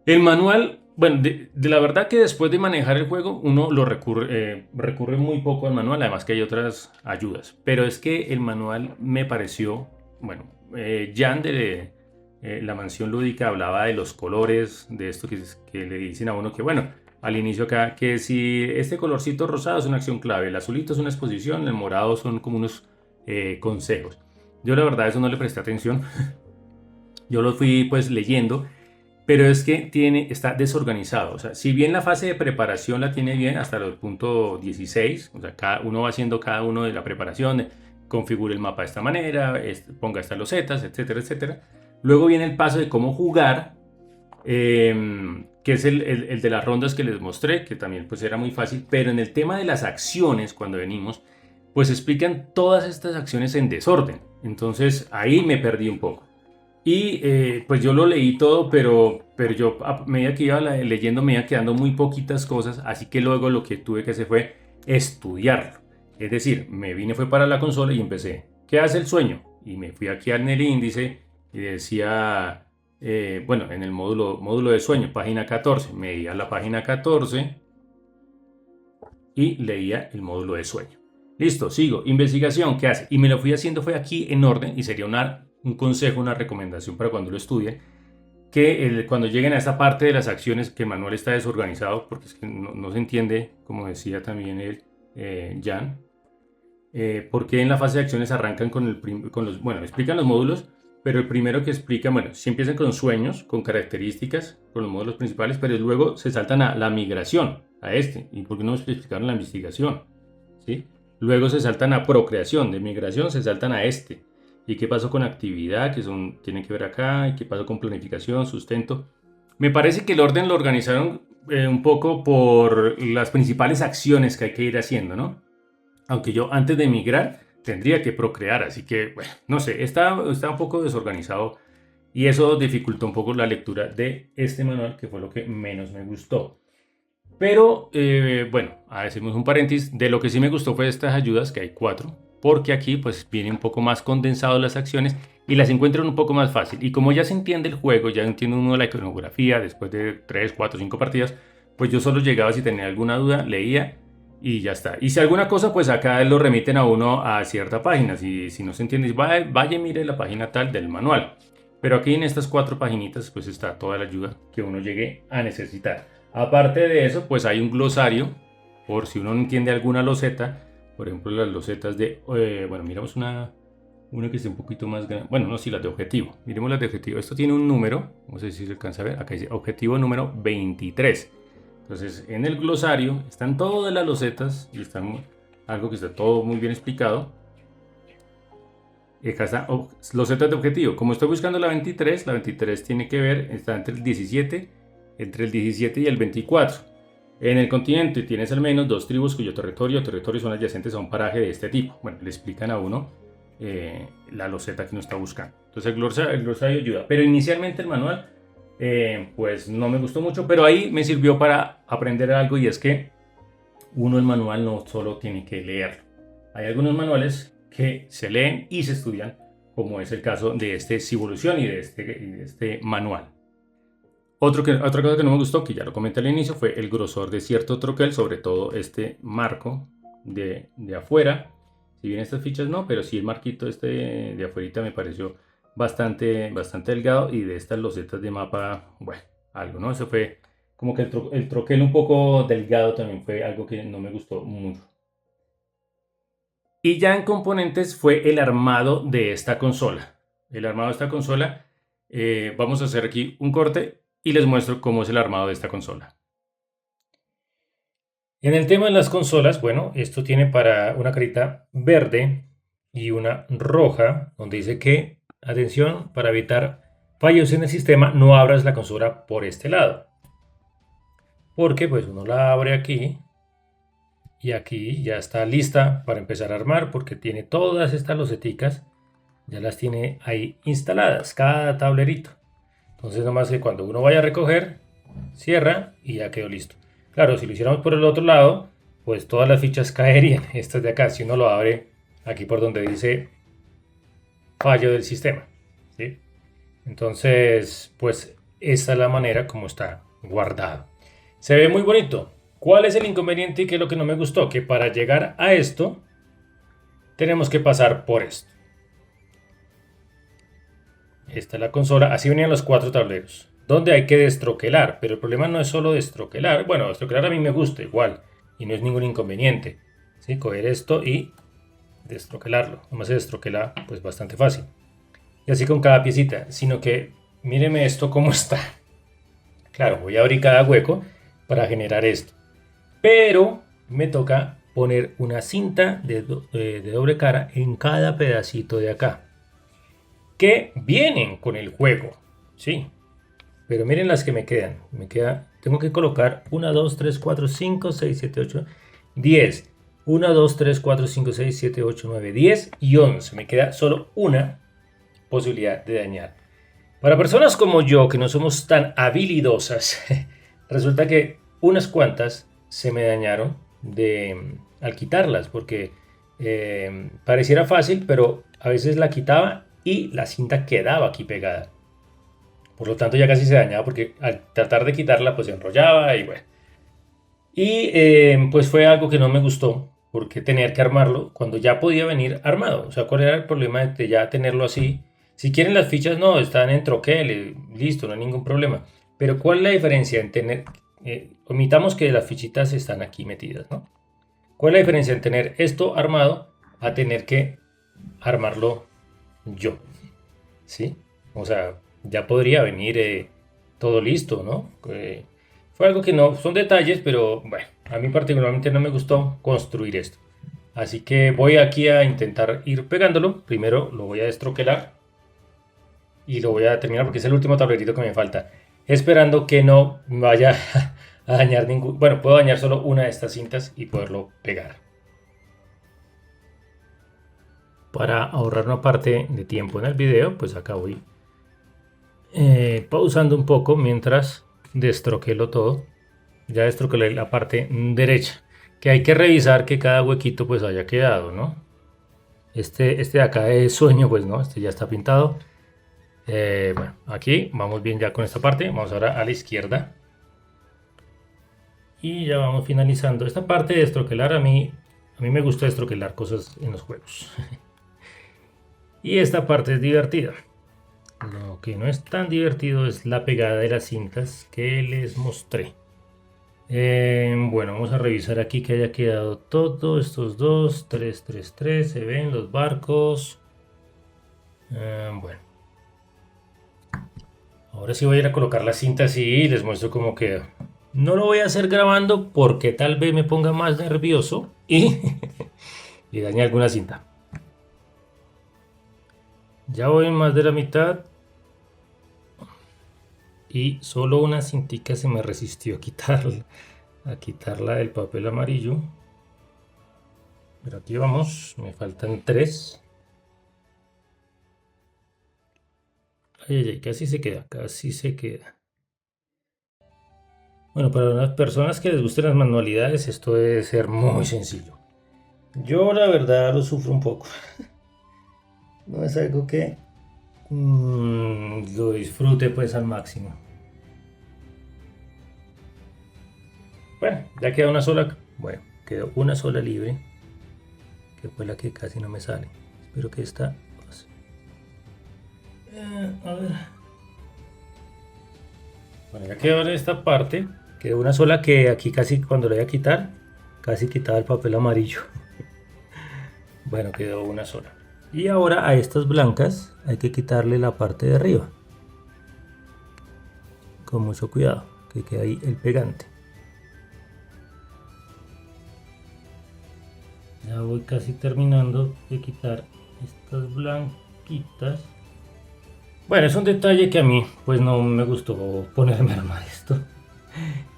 El manual, bueno, de la verdad que después de manejar el juego, uno recurre muy poco al manual, además que hay otras ayudas. Pero es que el manual me pareció, bueno, Jan de la mansión lúdica hablaba de los colores, de esto que le dicen a uno que, bueno, al inicio acá, que si este colorcito rosado es una acción clave, el azulito es una exposición, el morado son como unos consejos. Yo la verdad eso no le presté atención. Yo lo fui pues leyendo. Pero es que está desorganizado. O sea, si bien la fase de preparación la tiene bien hasta el punto 16, o sea, uno va haciendo cada uno de la preparación, configure el mapa de esta manera, ponga estas losetas, etcétera, etcétera. Luego viene el paso de cómo jugar, que es el de las rondas que les mostré, que también pues era muy fácil. Pero en el tema de las acciones, cuando venimos, pues explican todas estas acciones en desorden. Entonces ahí me perdí un poco. Y pues yo lo leí todo, pero yo a medida que iba leyendo me iba quedando muy poquitas cosas, así que luego lo que tuve que hacer fue estudiarlo. Es decir, fue para la consola y empecé, ¿qué hace el sueño? Y me fui aquí en el índice y decía, bueno, en el módulo de sueño, página 14, me iba a la página 14 y leía el módulo de sueño. Listo, sigo, investigación, ¿qué hace? Y me lo fui haciendo, fue aquí en orden y sería un consejo, una recomendación para cuando lo estudien, que cuando lleguen a esta parte de las acciones, que el manual está desorganizado, porque es que no se entiende, como decía también Jan, porque en la fase de acciones arrancan bueno, explican los módulos, pero el primero que explica, bueno, si empiezan con sueños, con características, con los módulos principales, pero luego se saltan a la migración, y por qué no explicaron la investigación, ¿sí? Luego se saltan a procreación, de migración se saltan a ¿Y qué pasó con actividad? Tienen que ver acá. ¿Y qué pasó con planificación, sustento? Me parece que el orden lo organizaron un poco por las principales acciones que hay que ir haciendo, ¿no? Aunque yo antes de migrar tendría que procrear, así que, bueno, no sé, está un poco desorganizado y eso dificultó un poco la lectura de este manual, que fue lo que menos me gustó. Pero, bueno, hacemos un paréntesis. De lo que sí me gustó fue estas ayudas, que hay 4. Porque aquí pues viene un poco más condensado las acciones y las encuentra un poco más fácil. Y como ya se entiende el juego, ya entiende uno la iconografía después de 3, 4, 5 partidas, pues yo solo llegaba si tenía alguna duda, leía y ya está. Y si alguna cosa, pues acá lo remiten a uno a cierta página. Si no se entiende, vaya y mire la página tal del manual. Pero aquí en estas 4 paginitas pues está toda la ayuda que uno llegue a necesitar. Aparte de eso, pues hay un glosario por si uno no entiende alguna loseta. Por ejemplo, las losetas de... bueno, miramos una que esté un poquito más grande. Bueno, no, sí, las de objetivo. Miremos las de objetivo. Esto tiene un número. No sé si se alcanza a ver. Acá dice objetivo número 23. Entonces, en el glosario están todas las losetas y están algo que está todo muy bien explicado. Acá está losetas de objetivo. Como estoy buscando la 23 tiene que ver, está entre el 17 y el 24. En el continente tienes al menos 2 tribus cuyo territorio son adyacentes a un paraje de este tipo. Bueno, le explican a uno la loseta que uno está buscando. Entonces el glosario ayuda. Pero inicialmente el manual pues no me gustó mucho, pero ahí me sirvió para aprender algo, y es que uno el manual no solo tiene que leerlo. Hay algunos manuales que se leen y se estudian, como es el caso de este Civolución y de este manual. Otra cosa que no me gustó, que ya lo comenté al inicio, fue el grosor de cierto troquel, sobre todo este marco de afuera. Si bien estas fichas no, pero sí el marquito este de afuerita me pareció bastante delgado, y de estas losetas de mapa, bueno, algo, ¿no? Eso fue como que el troquel un poco delgado también fue algo que no me gustó mucho. Y ya en componentes fue el armado de esta consola. Vamos a hacer aquí un corte y les muestro cómo es el armado de esta consola. En el tema de las consolas, bueno, esto tiene para una carita verde y una roja, donde dice que, atención, para evitar fallos en el sistema, no abras la consola por este lado. Porque pues uno la abre aquí, y aquí ya está lista para empezar a armar, porque tiene todas estas loseticas, ya las tiene ahí instaladas, cada tablerito. Entonces nomás que cuando uno vaya a recoger, cierra y ya quedó listo. Claro, si lo hiciéramos por el otro lado, pues todas las fichas caerían. Estas de acá, si uno lo abre aquí por donde dice fallo del sistema, ¿sí? Entonces, pues esta es la manera como está guardado. Se ve muy bonito. ¿Cuál es el inconveniente y qué es lo que no me gustó? Que para llegar a esto, tenemos que pasar por esto. Esta es la consola, así venían los 4 tableros, donde hay que destroquelar, pero el problema no es solo destroquelar. Bueno, destroquelar a mí me gusta igual, y no es ningún inconveniente, ¿sí? Coger esto y destroquelarlo, nomás se destroquela pues bastante fácil. Y así con cada piecita, sino que míreme esto cómo está. Claro, voy a abrir cada hueco para generar esto, pero me toca poner una cinta de doble cara en cada pedacito de acá, que vienen con el juego, sí, pero miren las que me quedan. Tengo que colocar 1, 2, 3, 4, 5, 6, 7, 8, 10. 1, 2, 3, 4, 5, 6, 7, 8, 9, 10 y 11. Me queda solo una posibilidad de dañar. Para personas como yo, que no somos tan habilidosas, resulta que unas cuantas se me dañaron al quitarlas, porque pareciera fácil, pero a veces la quitaba y la cinta quedaba aquí pegada. Por lo tanto ya casi se dañaba, porque al tratar de quitarla pues se enrollaba y bueno. Y pues fue algo que no me gustó, porque tener que armarlo cuando ya podía venir armado. O sea, ¿cuál era el problema de ya tenerlo así? Si quieren las fichas, no, están en troquel, listo, no hay ningún problema. Pero ¿cuál es la diferencia en tener... omitamos que las fichitas están aquí metidas, ¿no? ¿Cuál es la diferencia en tener esto armado a tener que armarlo yo? ¿Sí? O sea, ya podría venir todo listo, ¿no? Fue algo que no, son detalles, pero bueno, a mí particularmente no me gustó construir esto. Así que voy aquí a intentar ir pegándolo. Primero lo voy a destroquelar y lo voy a terminar porque es el último tablerito que me falta. Esperando que no vaya a dañar ningún... Bueno, puedo dañar solo una de estas cintas y poderlo pegar. Para ahorrar una parte de tiempo en el video, pues acá voy pausando un poco mientras destroquelo todo. Ya destroquelé la parte derecha, que hay que revisar que cada huequito pues haya quedado, ¿no? Este de acá es sueño, pues no, este ya está pintado. Bueno, aquí vamos bien ya con esta parte. Vamos ahora a la izquierda. Y ya vamos finalizando. Esta parte de estroquelar, a mí me gusta estroquelar cosas en los juegos. Y esta parte es divertida. Lo que no es tan divertido es la pegada de las cintas que les mostré. Bueno, vamos a revisar aquí que haya quedado todo. Estos dos, 3, 3, 3. Se ven los barcos. Bueno. Ahora sí voy a ir a colocar las cintas y les muestro cómo queda. No lo voy a hacer grabando porque tal vez me ponga más nervioso y, y dañe alguna cinta. Ya voy en más de la mitad. Y solo una cintica se me resistió a quitarla del papel amarillo. Pero aquí vamos, me faltan 3. Ay, ay, ay, casi se queda, casi se queda. Bueno, para las personas que les gusten las manualidades, esto debe ser muy sencillo. Yo la verdad lo sufro un poco. No es algo que lo disfrute pues al máximo. Bueno, ya queda una sola. Bueno, quedó una sola libre, que fue la que casi no me sale. Espero que esta pase. A ver. Bueno, ya quedó en esta parte. Quedó una sola que aquí casi cuando le voy a quitar, casi quitaba el papel amarillo. Bueno, quedó una sola. Y ahora a estas blancas hay que quitarle la parte de arriba. Con mucho cuidado, que quede ahí el pegante. Ya voy casi terminando de quitar estas blanquitas. Bueno, es un detalle que a mí pues no me gustó ponerme a armar esto.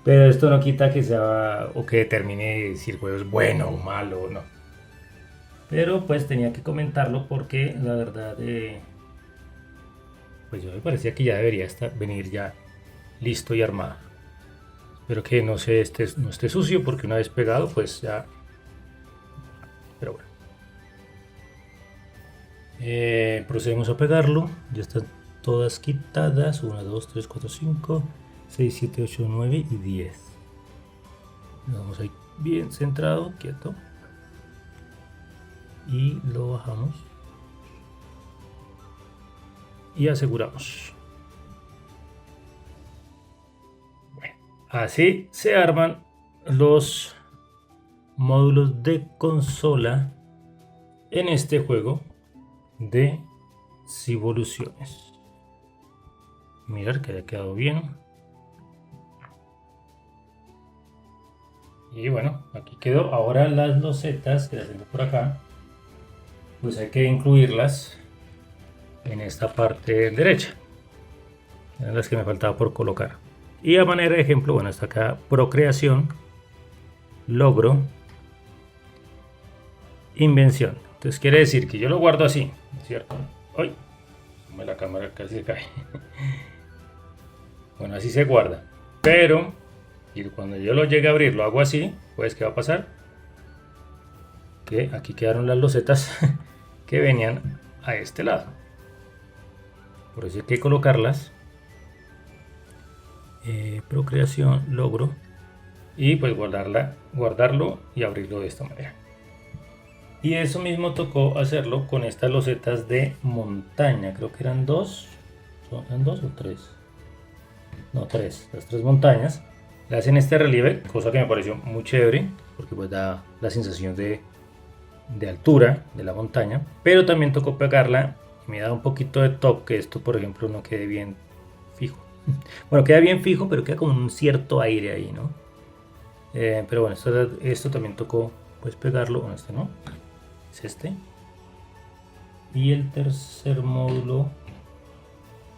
Pero esto no quita que sea o que determine si el juego es bueno o malo o no. Pero pues tenía que comentarlo porque la verdad pues yo me parecía que ya debería venir ya listo y armado. Espero que no esté sucio porque una vez pegado pues ya. Pero bueno. Procedemos a pegarlo. Ya están todas quitadas. 1, 2, 3, 4, 5, 6, 7, 8, 9 y 10. Vamos ahí bien centrado, quieto. Y lo bajamos. Y aseguramos. Bueno, así se arman los módulos de consola en este juego de Civoluciones. Mirar que haya quedado bien. Y bueno, aquí quedó. Ahora las losetas que las tengo por acá, pues hay que incluirlas en esta parte derecha. Eran las que me faltaba por colocar. Y a manera de ejemplo, bueno, está acá procreación, logro, invención. Entonces quiere decir que yo lo guardo así, ¿cierto? ¡Ay! La cámara casi se cae. Bueno, así se guarda. Pero y cuando yo lo llegue a abrir, lo hago así, pues ¿qué va a pasar? Que aquí quedaron las losetas que venían a este lado. Por eso hay que colocarlas. Procreación, logro. Y pues guardarlo y abrirlo de esta manera. Y eso mismo tocó hacerlo con estas losetas de montaña. Creo que eran 2. ¿Eran 2 o 3? No, 3. Las 3 montañas. Le hacen este relieve, cosa que me pareció muy chévere. Porque pues da la sensación de altura de la montaña. Pero también tocó pegarla. Y me da un poquito de toque. Esto por ejemplo no quede bien fijo. Bueno, queda bien fijo, pero queda como un cierto aire ahí, ¿no? Pero bueno, esto también tocó pues pegarlo. Bueno, este no. Es este. Y el tercer módulo.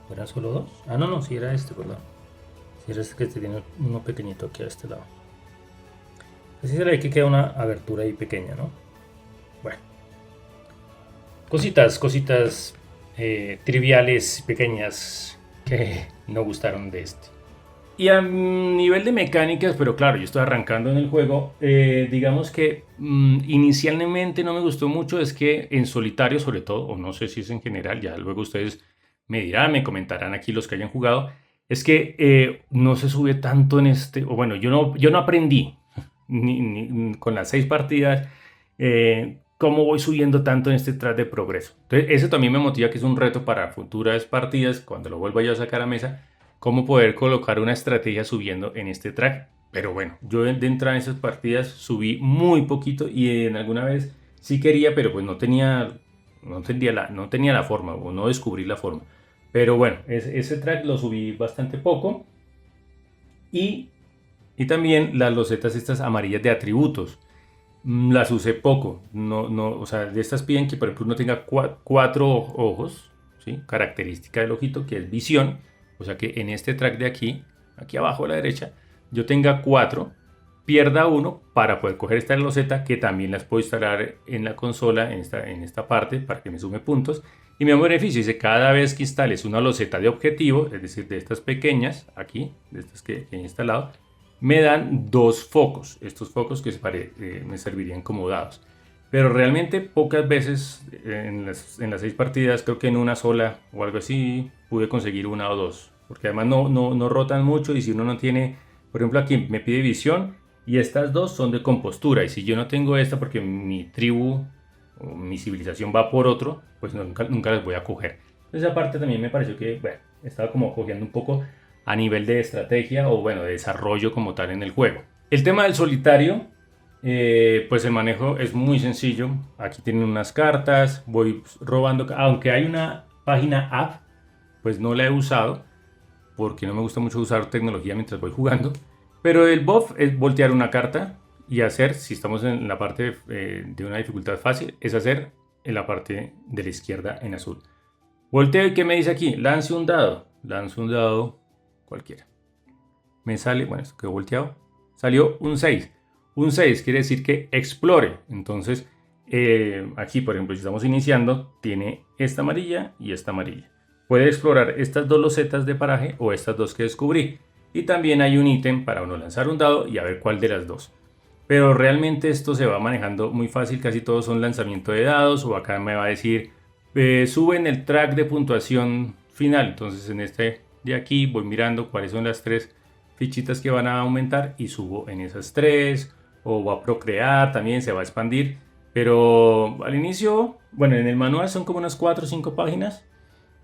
¿Eran solo 2? Ah, no, no, si era este, perdón. Si era este que tiene uno pequeñito aquí a este lado. Así se le ve que queda una abertura ahí pequeña, ¿no? Bueno. Cositas triviales, pequeñas, que no gustaron de este. Y a nivel de mecánicas, pero claro, yo estoy arrancando en el juego, digamos que inicialmente no me gustó mucho, es que en solitario sobre todo, o no sé si es en general, ya luego ustedes me dirán, me comentarán aquí los que hayan jugado, es que no se sube tanto en este, o bueno, yo no aprendí con las 6 partidas cómo voy subiendo tanto en este track de progreso. Entonces, eso también me motiva que es un reto para futuras partidas, cuando lo vuelva yo a sacar a mesa, cómo poder colocar una estrategia subiendo en este track. Pero bueno, yo de entrar en esas partidas subí muy poquito y en alguna vez sí quería, pero pues no tenía la forma o no descubrí la forma. Pero bueno, ese track lo subí bastante poco y, y también las losetas estas amarillas de atributos. Las usé poco, o sea, de estas piden que por ejemplo uno tenga 4 ojos, ¿sí? Característica del ojito que es visión, o sea que en este track de aquí abajo a la derecha, yo tenga 4, pierda uno para poder coger esta loseta que también las puedo instalar en la consola, en esta parte, para que me sume puntos. Y me da un beneficio, dice, cada vez que instales una loseta de objetivo, es decir, de estas pequeñas, aquí, de estas que he instalado, me dan 2 focos. Estos focos que me servirían como dados. Pero realmente pocas veces en las 6 partidas, creo que en una sola o algo así, pude conseguir una o dos. Porque además no rotan mucho y si uno no tiene, por ejemplo aquí me pide visión y estas dos son de compostura. Y si yo no tengo esta porque mi tribu o mi civilización va por otro, pues nunca las voy a coger. Entonces esa parte también me pareció que, bueno, estaba como cogiendo un poco a nivel de estrategia o bueno, de desarrollo como tal en el juego. El tema del solitario, pues el manejo es muy sencillo. Aquí tienen unas cartas, voy robando, aunque hay una página app, pues no la he usado porque no me gusta mucho usar tecnología mientras voy jugando. Pero el buff es voltear una carta y hacer, si estamos en la parte de una dificultad fácil, es hacer en la parte de la izquierda en azul. Volteo y ¿qué me dice aquí? Lance un dado. Lanzo un dado cualquiera. Me sale, bueno, esto quedó volteado. Salió un 6. Un 6 quiere decir que explore. Entonces, aquí, por ejemplo, si estamos iniciando, tiene esta amarilla y esta amarilla. Puede explorar estas dos losetas de paraje o estas dos que descubrí. Y también hay un ítem para uno lanzar un dado y a ver cuál de las dos. Pero realmente esto se va manejando muy fácil. Casi todos son lanzamiento de dados. O acá me va a decir, suben el track de puntuación final. Entonces en este de aquí voy mirando cuáles son las 3 fichitas que van a aumentar y subo en esas 3. O va a procrear, también se va a expandir. Pero al inicio, bueno, en el manual son como unas 4 o 5 páginas.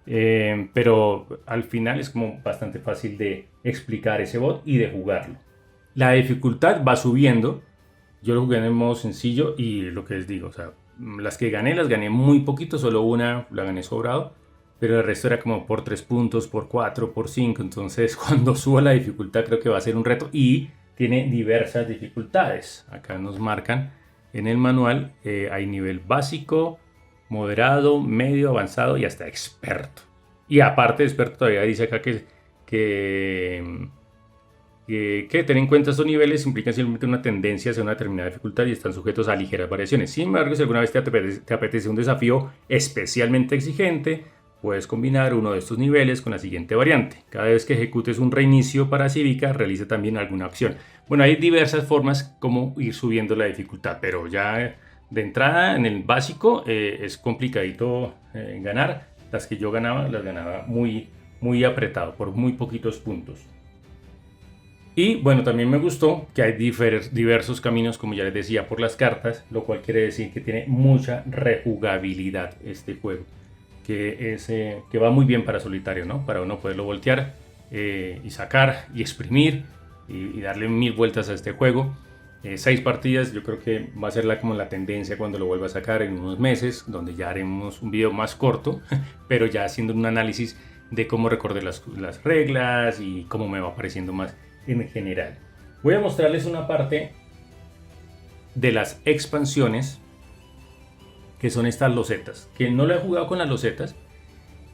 Pero al final es como bastante fácil de explicar ese bot y de jugarlo. La dificultad va subiendo. Yo lo jugué en el modo sencillo y lo que les digo, o sea, las que gané las gané muy poquito, solo una la gané sobrado, pero el resto era como por 3 puntos, por 4, por 5. Entonces cuando suba la dificultad creo que va a ser un reto y tiene diversas dificultades. Acá nos marcan en el manual, hay nivel básico, moderado, medio, avanzado y hasta experto. Y aparte de experto todavía dice acá que tener en cuenta estos niveles implican simplemente una tendencia hacia una determinada dificultad y están sujetos a ligeras variaciones. Sin embargo, si alguna vez te apetece un desafío especialmente exigente, puedes combinar uno de estos niveles con la siguiente variante. Cada vez que ejecutes un reinicio para Cívica, realiza también alguna acción. Bueno, hay diversas formas como ir subiendo la dificultad, pero ya de entrada en el básico es complicadito ganar. Las que yo ganaba, las ganaba muy, muy apretado, por muy poquitos puntos. Y bueno, también me gustó que hay diversos caminos, como ya les decía, por las cartas, lo cual quiere decir que tiene mucha rejugabilidad este juego. Que va muy bien para solitario, ¿no? Para uno poderlo voltear y sacar y exprimir y darle 1000 vueltas a este juego. 6 partidas, yo creo que va a ser como la tendencia cuando lo vuelva a sacar en unos meses, donde ya haremos un video más corto, pero ya haciendo un análisis de cómo recordé las reglas y cómo me va pareciendo más en general. Voy a mostrarles una parte de las expansiones, que son estas losetas, que no lo he jugado con las losetas,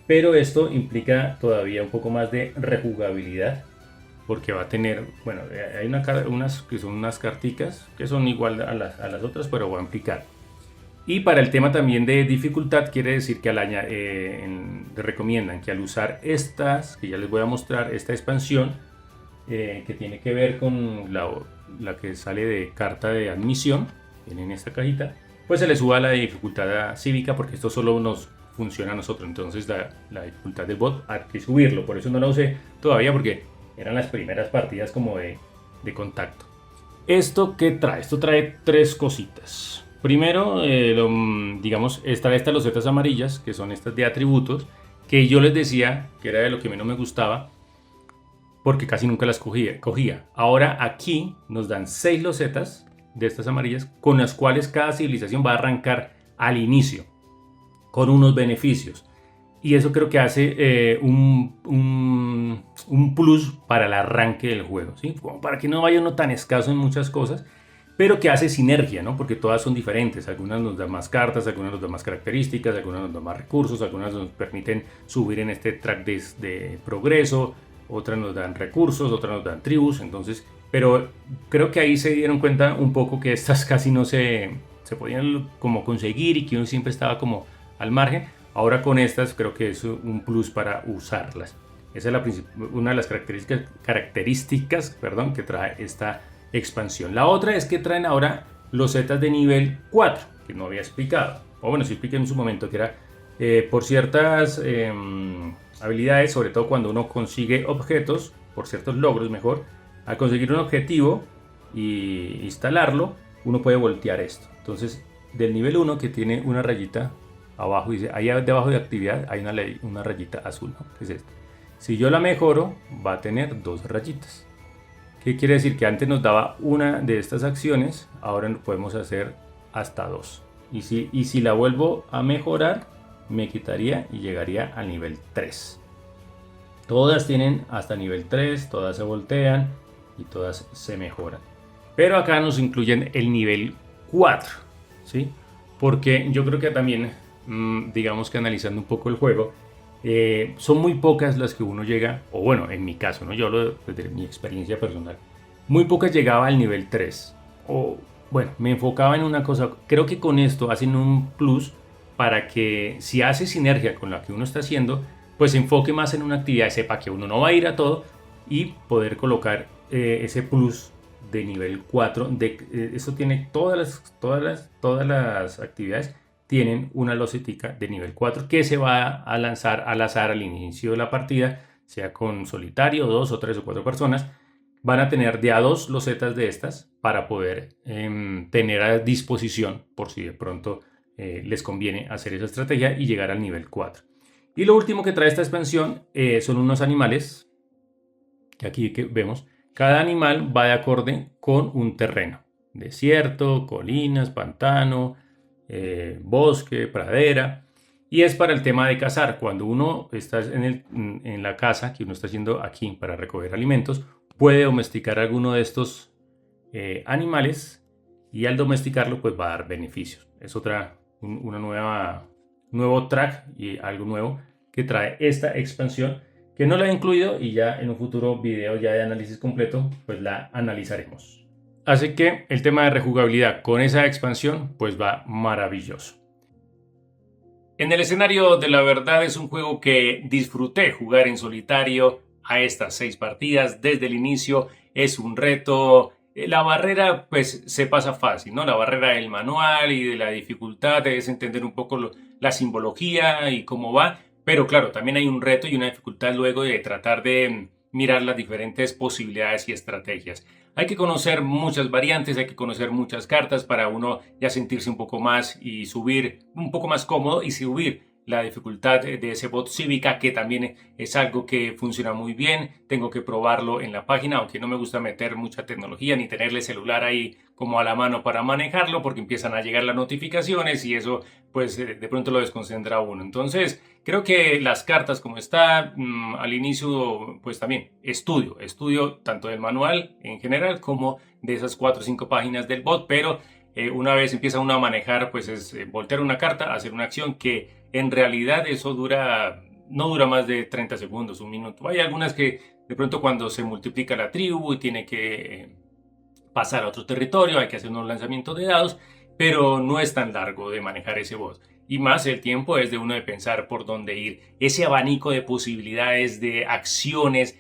pero esto implica todavía un poco más de rejugabilidad, porque va a tener, bueno, hay unas que son unas carticas que son igual a las otras, pero va a implicar. Y para el tema también de dificultad, quiere decir que recomiendan que al usar estas, que ya les voy a mostrar, esta expansión, que tiene que ver con la que sale de carta de admisión, viene en esta cajita, pues se le suba la dificultad cívica, porque esto solo nos funciona a nosotros. Entonces la dificultad del bot hay que subirlo. Por eso no la usé todavía, porque eran las primeras partidas como de contacto. ¿Esto qué trae? Esto trae tres cositas. Primero, digamos, trae estas losetas amarillas, que son estas de atributos, que yo les decía que era de lo que menos me gustaba, porque casi nunca las cogía. Ahora aquí nos dan 6 losetas de estas amarillas, con las cuales cada civilización va a arrancar al inicio, con unos beneficios. Y eso creo que hace un plus para el arranque del juego, ¿sí? Como para que no vaya uno tan escaso en muchas cosas, pero que hace sinergia, ¿no? Porque todas son diferentes. Algunas nos dan más cartas, algunas nos dan más características, algunas nos dan más recursos, algunas nos permiten subir en este track de progreso, otras nos dan recursos, otras nos dan tribus. Entonces, pero creo que ahí se dieron cuenta un poco que estas casi no se podían como conseguir, y que uno siempre estaba como al margen. Ahora con estas creo que es un plus para usarlas. Esa es una de las características que trae esta expansión. La otra es que traen ahora losetas de nivel 4, que no había explicado. O bueno, sí expliqué en su momento, que era por ciertas habilidades, sobre todo cuando uno consigue objetos, por ciertos logros mejor. Al conseguir un objetivo y instalarlo, uno puede voltear esto. Entonces, del nivel 1, que tiene una rayita abajo, dice, ahí debajo de actividad hay una rayita azul, ¿no? ¿Qué es esto? Si yo la mejoro, va a tener 2 rayitas. ¿Qué quiere decir? Que antes nos daba una de estas acciones, ahora podemos hacer hasta 2. Y si la vuelvo a mejorar, me quitaría y llegaría al nivel 3. Todas tienen hasta nivel 3, todas se voltean y todas se mejoran. Pero acá nos incluyen el nivel 4, ¿sí? Porque yo creo que también, digamos que analizando un poco el juego, son muy pocas las que uno llega, o bueno, en mi caso, ¿no? Yo hablo desde mi experiencia personal, muy pocas llegaba al nivel 3. O bueno, me enfocaba en una cosa. Creo que con esto hacen un plus para que, si hace sinergia con la que uno está haciendo, pues se enfoque más en una actividad, sepa que uno no va a ir a todo, y poder colocar ese plus de nivel 4. Eso tiene todas las actividades tienen una losetica de nivel 4 que se va a lanzar al azar al inicio de la partida, sea con solitario, 2 o 3 o 4 personas. Van a tener de a 2 losetas de estas para poder tener a disposición por si de pronto les conviene hacer esa estrategia y llegar al nivel 4. Y lo último que trae esta expansión son unos animales que aquí vemos. Cada animal va de acorde con un terreno: desierto, colinas, pantano, bosque, pradera. Y es para el tema de cazar. Cuando uno está en la casa que uno está haciendo aquí para recoger alimentos, puede domesticar alguno de estos animales, y al domesticarlo pues va a dar beneficios. Es nuevo track y algo nuevo que trae esta expansión, que no la he incluido, y ya en un futuro video ya de análisis completo pues la analizaremos. Así que el tema de rejugabilidad con esa expansión pues va maravilloso. En el escenario de la verdad es un juego que disfruté jugar en solitario a estas 6 partidas desde el inicio. Es un reto. La barrera pues se pasa fácil, ¿no? La barrera del manual y de la dificultad es entender un poco la simbología y cómo va. Pero claro, también hay un reto y una dificultad luego de tratar de mirar las diferentes posibilidades y estrategias. Hay que conocer muchas variantes, hay que conocer muchas cartas para uno ya sentirse un poco más y subir un poco más cómodo y subir la dificultad de ese bot cívica, que también es algo que funciona muy bien. Tengo que probarlo en la página, aunque no me gusta meter mucha tecnología ni tenerle celular ahí como a la mano para manejarlo, porque empiezan a llegar las notificaciones y eso pues de pronto lo desconcentra a uno. Entonces creo que las cartas como está al inicio, pues también estudio tanto del manual en general como de esas 4 o 5 páginas del bot, pero una vez empieza uno a manejar, pues es voltear una carta, hacer una acción que en realidad eso no dura más de 30 segundos, un minuto. Hay algunas que de pronto cuando se multiplica la tribu y tiene que pasar a otro territorio, hay que hacer unos lanzamientos de dados, pero no es tan largo de manejar ese bot. Y más el tiempo es de uno de pensar por dónde ir. Ese abanico de posibilidades, de acciones,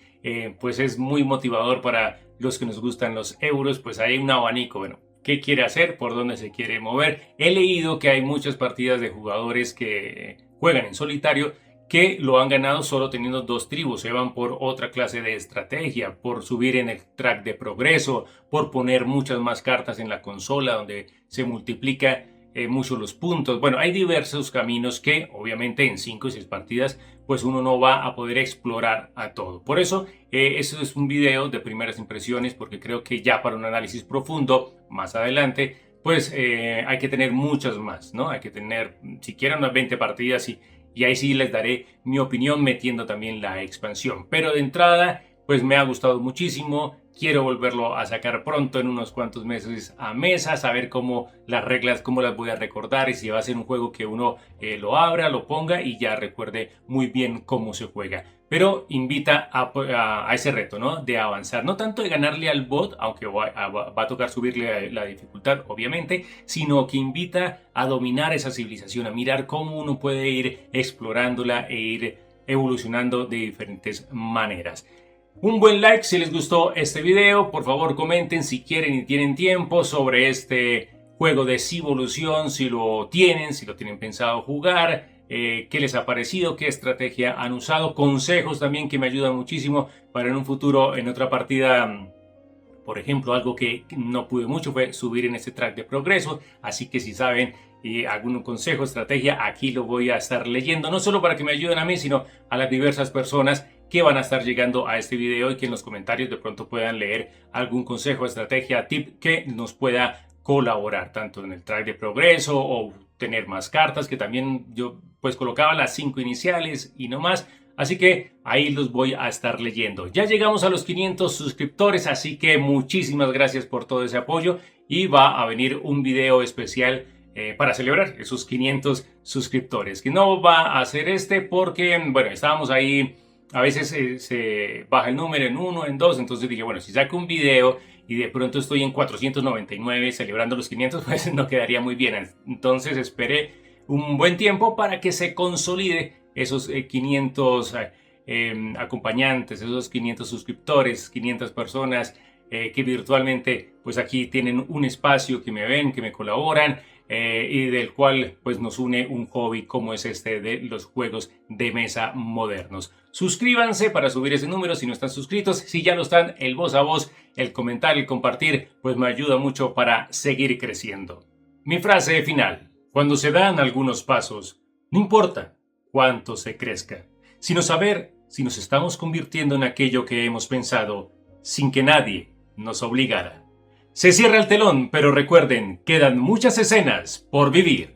pues es muy motivador para los que nos gustan los euros. Pues hay un abanico, bueno, ¿qué quiere hacer? ¿Por dónde se quiere mover? He leído que hay muchas partidas de jugadores que juegan en solitario que lo han ganado solo teniendo 2 tribus. Se van por otra clase de estrategia, por subir en el track de progreso, por poner muchas más cartas en la consola donde se multiplica mucho los puntos. Bueno, hay diversos caminos que obviamente en 5 o 6 partidas pues uno no va a poder explorar a todo. Por eso eso es un video de primeras impresiones, porque creo que ya para un análisis profundo más adelante pues hay que tener muchas más, ¿no? Hay que tener siquiera unas 20 partidas y ahí sí les daré mi opinión metiendo también la expansión. Pero de entrada pues me ha gustado muchísimo. Quiero volverlo a sacar pronto, en unos cuantos meses a mesa, saber cómo las reglas, cómo las voy a recordar y si va a ser un juego que uno lo abra, lo ponga y ya recuerde muy bien cómo se juega. Pero invita a ese reto, ¿no? De avanzar, no tanto de ganarle al bot, aunque va a tocar subirle la dificultad, obviamente, sino que invita a dominar esa civilización, a mirar cómo uno puede ir explorándola e ir evolucionando de diferentes maneras. Un buen like si les gustó este video. Por favor comenten si quieren y tienen tiempo sobre este juego de Civolución, si lo tienen pensado jugar, qué les ha parecido, qué estrategia han usado, consejos también que me ayudan muchísimo para en un futuro, en otra partida. Por ejemplo, algo que no pude mucho fue subir en este track de progreso, así que si saben algún consejo, estrategia, aquí lo voy a estar leyendo, no solo para que me ayuden a mí, sino a las diversas personas que van a estar llegando a este video y que en los comentarios de pronto puedan leer algún consejo, estrategia, tip que nos pueda colaborar, tanto en el track de progreso o tener más cartas, que también yo pues colocaba las 5 iniciales y no más. Así que ahí los voy a estar leyendo. Ya llegamos a los 500 suscriptores, así que muchísimas gracias por todo ese apoyo. Y va a venir un video especial para celebrar esos 500 suscriptores. Que no va a ser este porque, bueno, estábamos ahí, a veces se baja el número en 1, en 2. Entonces dije, bueno, si saco un video y de pronto estoy en 499 celebrando los 500, pues no quedaría muy bien. Entonces esperé un buen tiempo para que se consolide esos 500 acompañantes, esos 500 suscriptores, 500 personas que virtualmente pues aquí tienen un espacio, que me ven, que me colaboran y del cual pues nos une un hobby como es este de los juegos de mesa modernos. Suscríbanse para subir ese número si no están suscritos. Si ya lo están, el voz a voz, el comentar, el compartir, pues me ayuda mucho para seguir creciendo. Mi frase final: cuando se dan algunos pasos, no importa cuánto se crezca, sino saber si nos estamos convirtiendo en aquello que hemos pensado sin que nadie nos obligara. Se cierra el telón, pero recuerden, quedan muchas escenas por vivir.